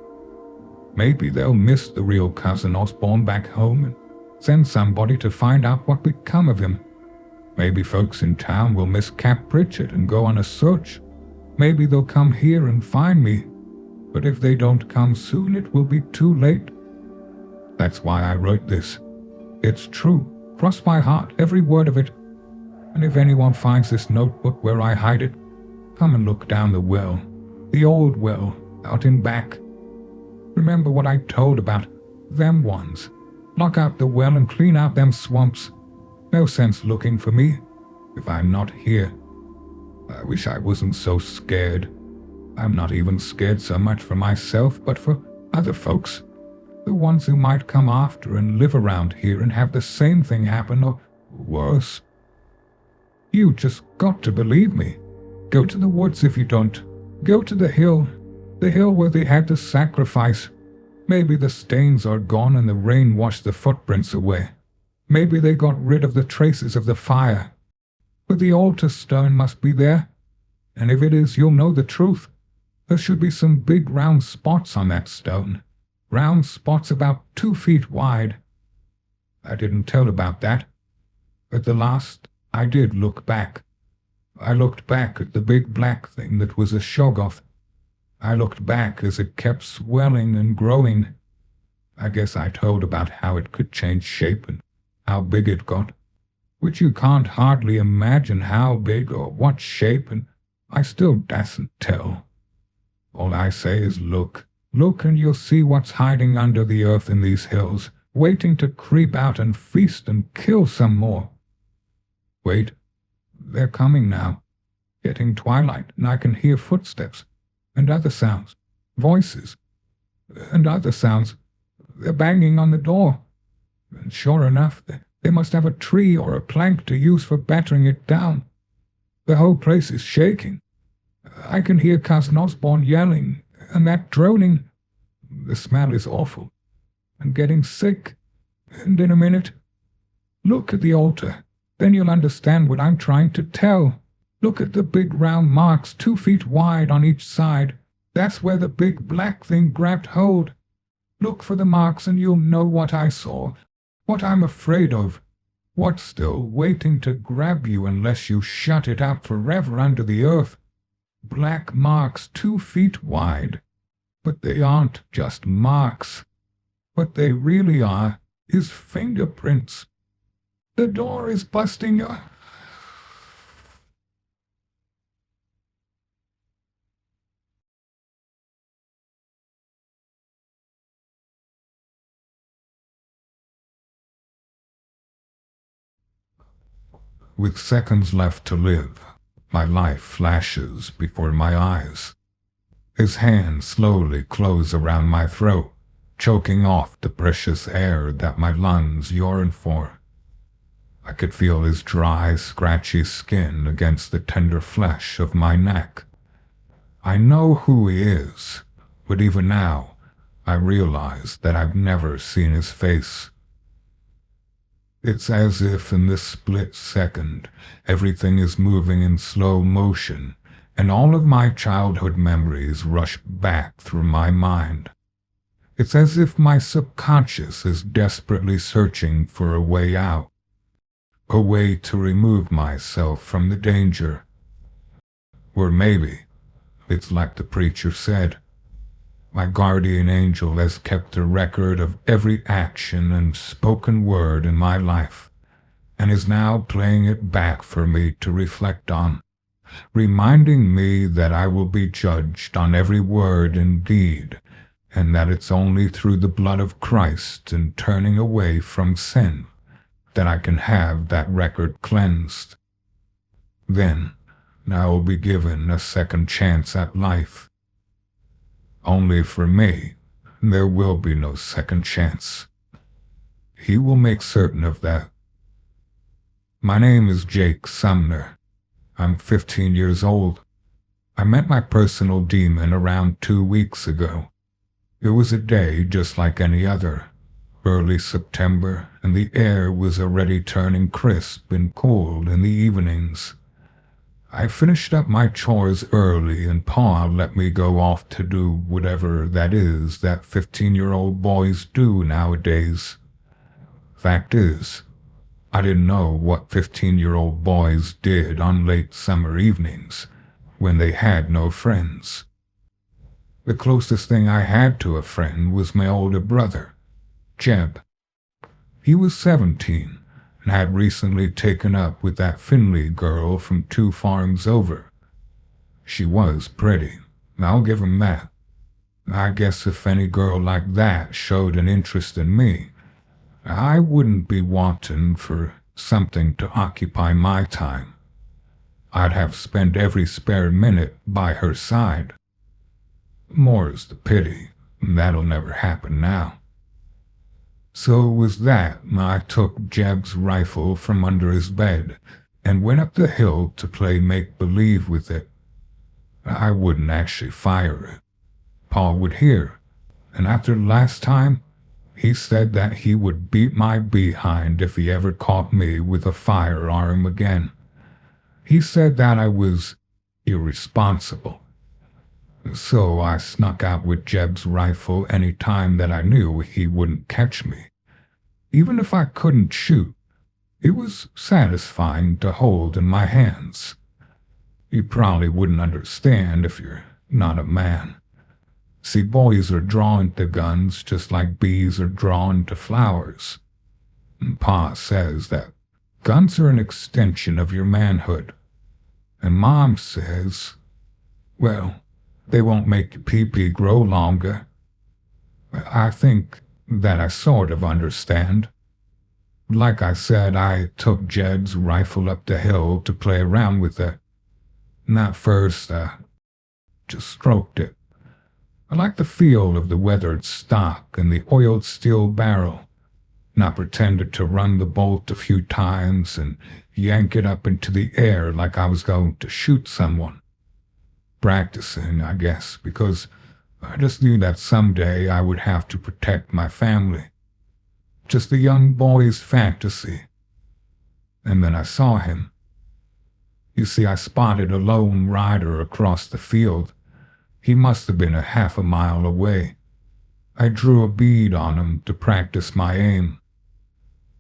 Maybe they'll miss the real Cousin Osborne back home and send somebody to find out what become of him. Maybe folks in town will miss Cap Pritchard and go on a search. Maybe they'll come here and find me. But if they don't come soon, it will be too late. That's why I wrote this. It's true. Cross my heart, every word of it. And if anyone finds this notebook where I hide it, come and look down the well. The old well, out in back. Remember what I told about them ones. Knock out the well and clean out them swamps. No sense looking for me if I'm not here. I wish I wasn't so scared. I'm not even scared so much for myself, but for other folks. The ones who might come after and live around here and have the same thing happen, or worse. You just got to believe me. Go to the woods if you don't. Go to the hill where they had the sacrifice. Maybe the stains are gone and the rain washed the footprints away. Maybe they got rid of the traces of the fire. But the altar stone must be there, and if it is, you'll know the truth. There should be some big round spots on that stone. Round spots about 2 feet wide. I didn't tell about that. At the last, I did look back. I looked back at the big black thing that was a Shoggoth. I looked back as it kept swelling and growing. I guess I told about how it could change shape and how big it got, which you can't hardly imagine how big or what shape, and I still dasn't tell. All I say is look and you'll see what's hiding under the earth in these hills, waiting to creep out and feast and kill some more. Wait, they're coming now. Getting twilight, and I can hear footsteps, and other sounds, voices, and other sounds. They're banging on the door. And sure enough, they must have a tree or a plank to use for battering it down. The whole place is shaking. I can hear Cousin Osborne yelling, and that droning. The smell is awful. I'm getting sick. And in a minute, look at the altar. Then you'll understand what I'm trying to tell. Look at the big round marks 2 feet wide on each side. That's where the big black thing grabbed hold. Look for the marks and you'll know what I saw, what I'm afraid of, what's still waiting to grab you unless you shut it up forever under the earth. Black marks 2 feet wide. But they aren't just marks. What they really are is fingerprints. The door is busting. With seconds left to live, my life flashes before my eyes. His hands slowly close around my throat, choking off the precious air that my lungs yearned for. I could feel his dry, scratchy skin against the tender flesh of my neck. I know who he is, but even now, I realize that I've never seen his face. It's as if in this split second, everything is moving in slow motion, and all of my childhood memories rush back through my mind. It's as if my subconscious is desperately searching for a way out, a way to remove myself from the danger. Or maybe, it's like the preacher said, my guardian angel has kept a record of every action and spoken word in my life, and is now playing it back for me to reflect on, reminding me that I will be judged on every word and deed, and that it's only through the blood of Christ and turning away from sin that I can have that record cleansed. Then I will be given a second chance at life. Only for me, there will be no second chance. He will make certain of that. My name is Jake Sumner. I'm 15 years old. I met my personal demon around 2 weeks ago. It was a day just like any other, early September, and the air was already turning crisp and cold in the evenings. I finished up my chores early, and Pa let me go off to do whatever that is that 15-year-old boys do nowadays. Fact is, I didn't know what 15-year-old boys did on late summer evenings when they had no friends. The closest thing I had to a friend was my older brother, Jeb. He was 17 and had recently taken up with that Finley girl from 2 farms over. She was pretty, I'll give him that. I guess if any girl like that showed an interest in me, I wouldn't be wanting for something to occupy my time. I'd have spent every spare minute by her side. More's the pity, that'll never happen now. So it was that I took Jeb's rifle from under his bed and went up the hill to play make-believe with it. I wouldn't actually fire it. Pa would hear, and after last time, he said that he would beat my behind if he ever caught me with a firearm again. He said that I was irresponsible. So I snuck out with Jeb's rifle any time that I knew he wouldn't catch me. Even if I couldn't shoot, it was satisfying to hold in my hands. You probably wouldn't understand if you're not a man. See, boys are drawn to guns just like bees are drawn to flowers. And Pa says that guns are an extension of your manhood. And Mom says, well, they won't make your pee-pee grow longer. I think that I sort of understand. Like I said, I took Jeb's rifle up the hill to play around with it. And at first, I just stroked it. I liked the feel of the weathered stock and the oiled steel barrel. And I pretended to run the bolt a few times and yank it up into the air like I was going to shoot someone. Practicing, I guess, because I just knew that someday I would have to protect my family. Just a young boy's fantasy. And then I saw him. You see, I spotted a lone rider across the field. He must have been a half a mile away. I drew a bead on him to practice my aim.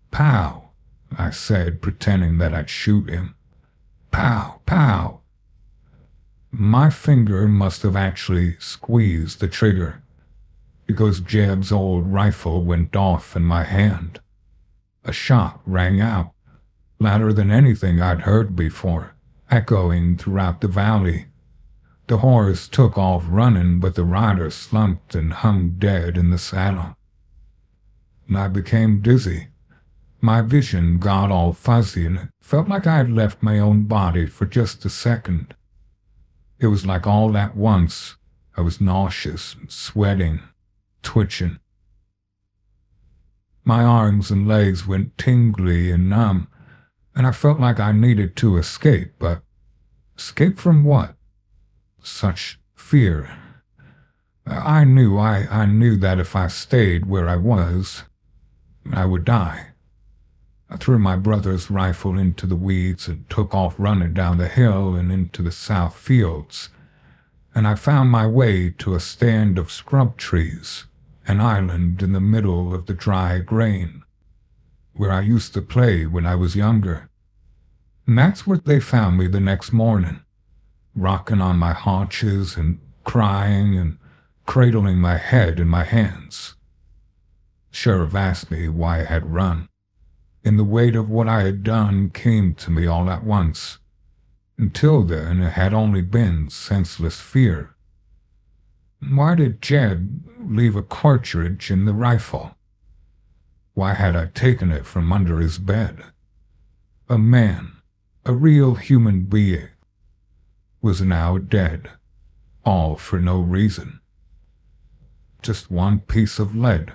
Pow, I said, pretending that I'd shoot him. Pow, pow. My finger must have actually squeezed the trigger, because Jeb's old rifle went off in my hand. A shot rang out, louder than anything I'd heard before, echoing throughout the valley. The horse took off running, but the rider slumped and hung dead in the saddle. I became dizzy. My vision got all fuzzy, and it felt like I had left my own body for just a second. It was like all at once I was nauseous and sweating, twitching, My arms and legs went tingly and numb, and I felt like I needed to escape, but escape from what? Such fear. I knew that if I stayed where I was, I would die. I threw my brother's rifle into the weeds and took off running down the hill and into the south fields, and I found my way to a stand of scrub trees, an island in the middle of the dry grain, where I used to play when I was younger. And that's where they found me the next morning, rocking on my haunches and crying and cradling my head in my hands. Sheriff asked me why I had run, and the weight of what I had done came to me all at once. Until then, it had only been senseless fear. Why did Jeb leave a cartridge in the rifle? Why had I taken it from under his bed? A man, a real human being, was now dead, all for no reason. Just one piece of lead.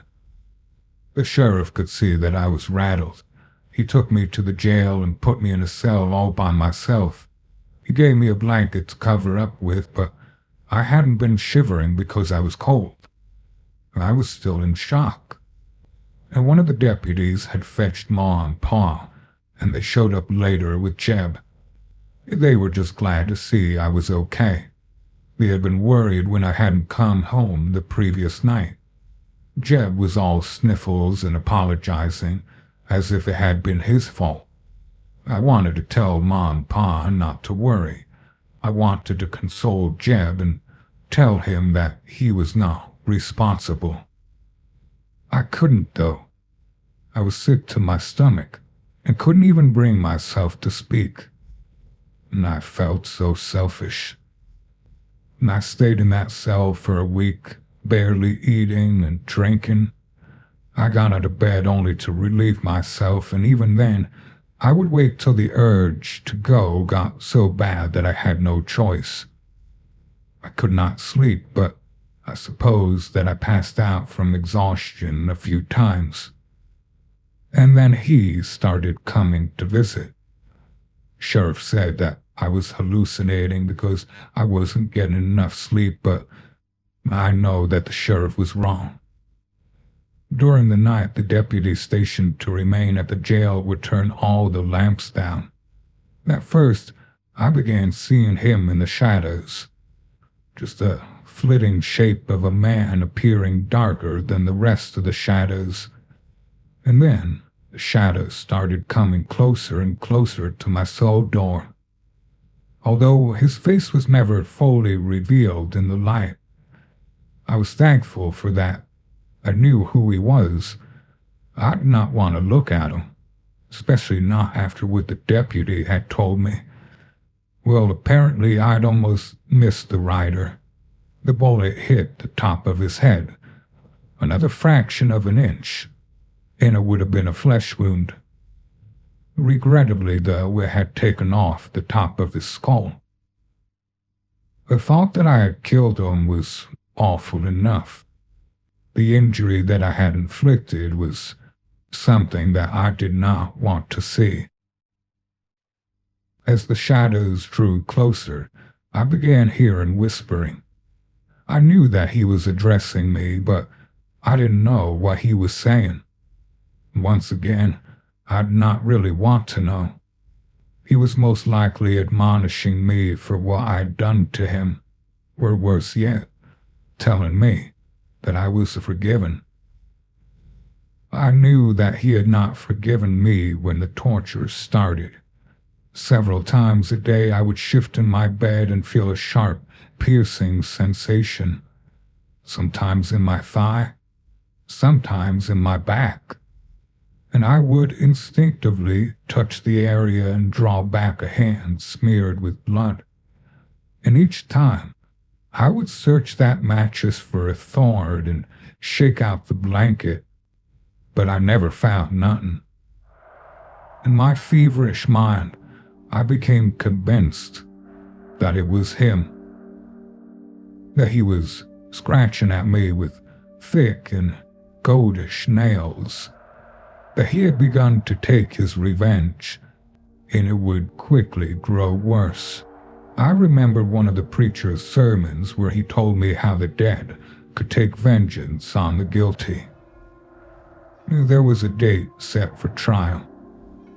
The sheriff could see that I was rattled. He took me to the jail and put me in a cell all by myself. He gave me a blanket to cover up with, but I hadn't been shivering because I was cold. I was still in shock. And one of the deputies had fetched Ma and Pa, and they showed up later with Jeb. They were just glad to see I was okay. They had been worried when I hadn't come home the previous night. Jeb was all sniffles and apologizing, as if it had been his fault. I wanted to tell Ma and Pa not to worry. I wanted to console Jeb and tell him that he was not responsible. I couldn't, though. I was sick to my stomach and couldn't even bring myself to speak. And I felt so selfish. And I stayed in that cell for a week, barely eating and drinking. I got out of bed only to relieve myself, and even then, I would wait till the urge to go got so bad that I had no choice. I could not sleep, but I suppose that I passed out from exhaustion a few times. And then he started coming to visit. Sheriff said that I was hallucinating because I wasn't getting enough sleep, but I know that the sheriff was wrong. During the night, the deputy stationed to remain at the jail would turn all the lamps down. At first, I began seeing him in the shadows, just a flitting shape of a man appearing darker than the rest of the shadows. And then the shadows started coming closer and closer to my cell door. Although his face was never fully revealed in the light, I was thankful for that. I knew who he was. I did not want to look at him, especially not after what the deputy had told me. Well, apparently I'd almost missed the rider. The bullet hit the top of his head, another fraction of an inch, and it would have been a flesh wound. Regrettably, though, it had taken off the top of his skull. The thought that I had killed him was awful enough. The injury that I had inflicted was something that I did not want to see. As the shadows drew closer, I began hearing whispering. I knew that he was addressing me, but I didn't know what he was saying. Once again, I did not really want to know. He was most likely admonishing me for what I'd done to him, or worse yet, telling me that I was forgiven. I knew that he had not forgiven me when the torture started. Several times a day I would shift in my bed and feel a sharp, piercing sensation, sometimes in my thigh, sometimes in my back, and I would instinctively touch the area and draw back a hand smeared with blood. And each time, I would search that mattress for a thorn and shake out the blanket, but I never found nothing. In my feverish mind, I became convinced that it was him, that he was scratching at me with thick and goatish nails, that he had begun to take his revenge, and it would quickly grow worse. I remember one of the preacher's sermons where he told me how the dead could take vengeance on the guilty. There was a date set for trial.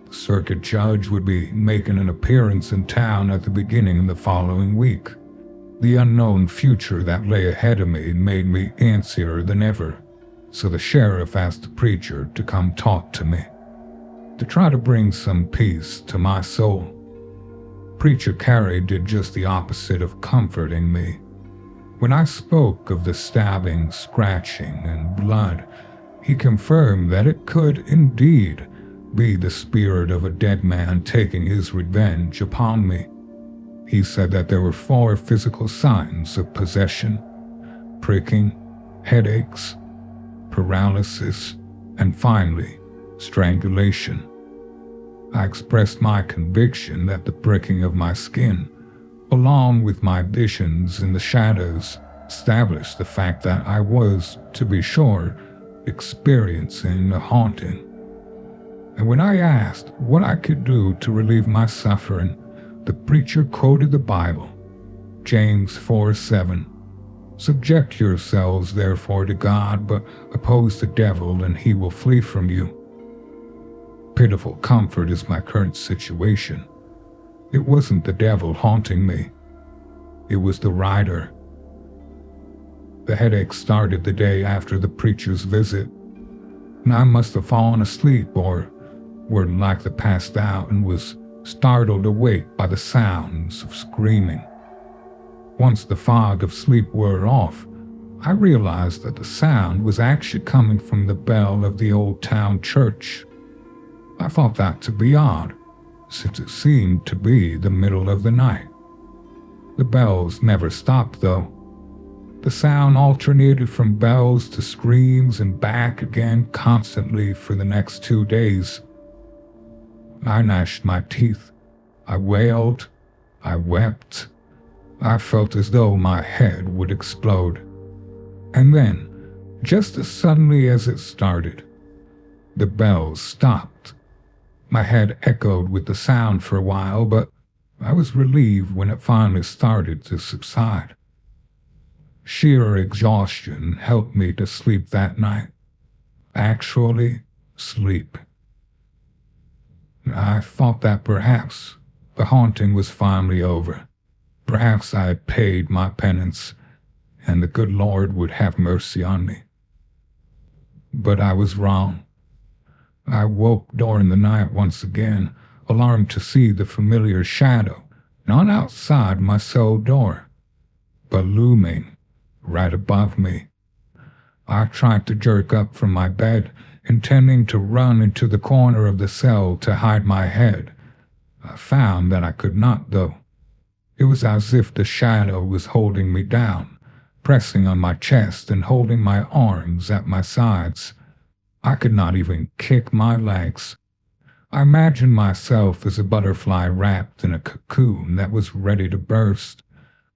The circuit judge would be making an appearance in town at the beginning of the following week. The unknown future that lay ahead of me made me antsier than ever, so the sheriff asked the preacher to come talk to me, to try to bring some peace to my soul. Preacher Carey did just the opposite of comforting me. When I spoke of the stabbing, scratching, and blood, he confirmed that it could indeed be the spirit of a dead man taking his revenge upon me. He said that there were 4 physical signs of possession: pricking, headaches, paralysis, and finally, strangulation. I expressed my conviction that the pricking of my skin, along with my visions in the shadows, established the fact that I was, to be sure, experiencing a haunting. And when I asked what I could do to relieve my suffering, the preacher quoted the Bible, James 4:7. "Subject yourselves therefore to God, but oppose the devil, and he will flee from you." Pitiful comfort is my current situation. It wasn't the devil haunting me. It was the rider. The headache started the day after the preacher's visit, and I must have fallen asleep or were likely passed out and was startled awake by the sounds of screaming. Once the fog of sleep wore off, I realized that the sound was actually coming from the bell of the old town church. I thought that to be odd, since it seemed to be the middle of the night. The bells never stopped, though. The sound alternated from bells to screams and back again constantly for the next 2 days. I gnashed my teeth. I wailed. I wept. I felt as though my head would explode. And then, just as suddenly as it started, the bells stopped. My head echoed with the sound for a while, but I was relieved when it finally started to subside. Sheer exhaustion helped me to sleep that night. Actually, sleep. I thought that perhaps the haunting was finally over. Perhaps I had paid my penance, and the good Lord would have mercy on me. But I was wrong. I woke during the night once again, alarmed to see the familiar shadow, not outside my cell door, but looming right above me. I tried to jerk up from my bed, intending to run into the corner of the cell to hide my head. I found that I could not, though. It was as if the shadow was holding me down, pressing on my chest and holding my arms at my sides. I could not even kick my legs. I imagined myself as a butterfly wrapped in a cocoon that was ready to burst,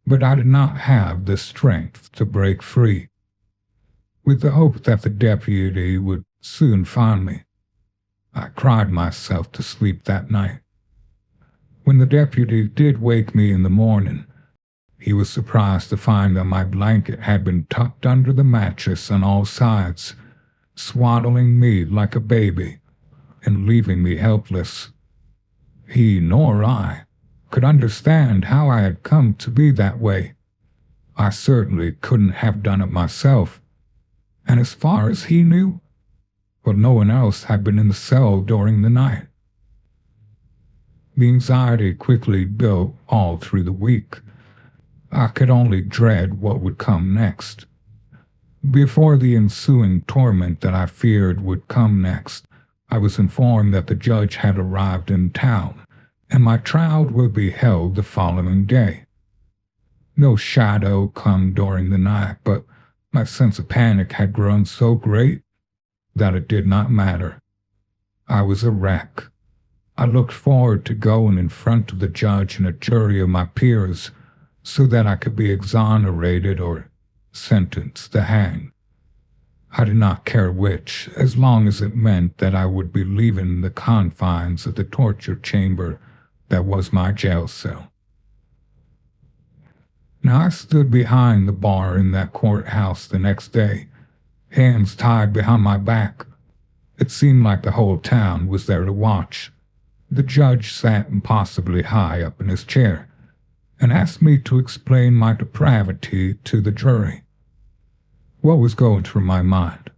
but I did not have the strength to break free. With the hope that the deputy would soon find me, I cried myself to sleep that night. When the deputy did wake me in the morning, he was surprised to find that my blanket had been tucked under the mattress on all sides, swaddling me like a baby and leaving me helpless. He nor I could understand how I had come to be that way. I certainly couldn't have done it myself, and as far as he knew, well, no one else had been in the cell during the night. The anxiety quickly built all through the week. I could only dread what would come next. Before the ensuing torment that I feared would come next, I was informed that the judge had arrived in town, and my trial would be held the following day. No shadow come during the night, but my sense of panic had grown so great that it did not matter. I was a wreck. I looked forward to going in front of the judge and a jury of my peers so that I could be exonerated or sentenced to hang. I did not care which, as long as it meant that I would be leaving the confines of the torture chamber that was my jail cell. Now I stood behind the bar in that courthouse the next day, hands tied behind my back. It seemed like the whole town was there to watch. The judge sat impossibly high up in his chair and asked me to explain my depravity to the jury. What was going through my mind?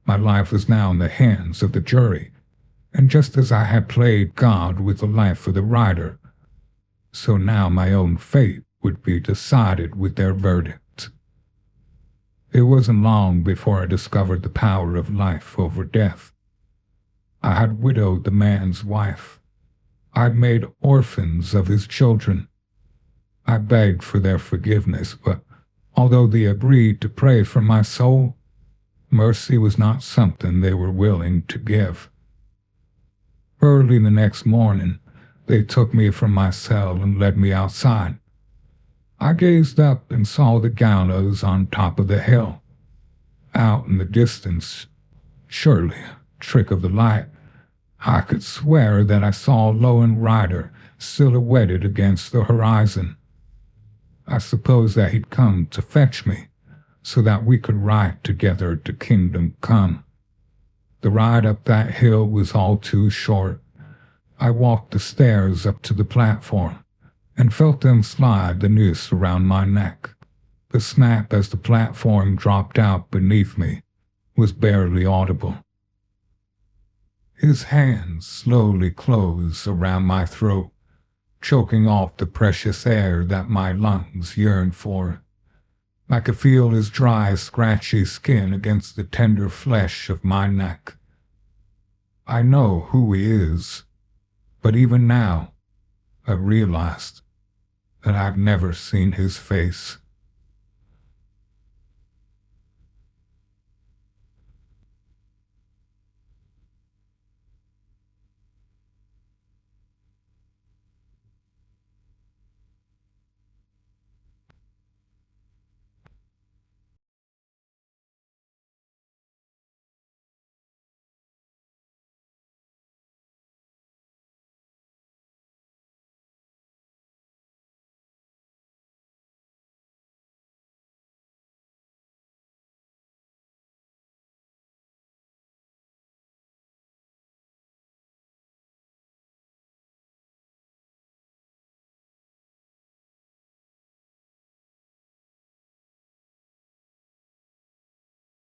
My life was now in the hands of the jury, and just as I had played God with the life of the writer, so now my own fate would be decided with their verdict. It wasn't long before I discovered the power of life over death. I had widowed the man's wife. I had made orphans of his children. I begged for their forgiveness, but although they agreed to pray for my soul, mercy was not something they were willing to give. Early the next morning, they took me from my cell and led me outside. I gazed up and saw the gallows on top of the hill. Out in the distance, surely a trick of the light, I could swear that I saw Lowen Rider silhouetted against the horizon. I suppose that he'd come to fetch me, so that we could ride together to Kingdom Come. The ride up that hill was all too short. I walked the stairs up to the platform and felt them slide the noose around my neck. The snap as the platform dropped out beneath me was barely audible. His hands slowly closed around my throat, choking off the precious air that my lungs yearned for. I could feel his dry, scratchy skin against the tender flesh of my neck. I know who he is, but even now, I realized that I've never seen his face.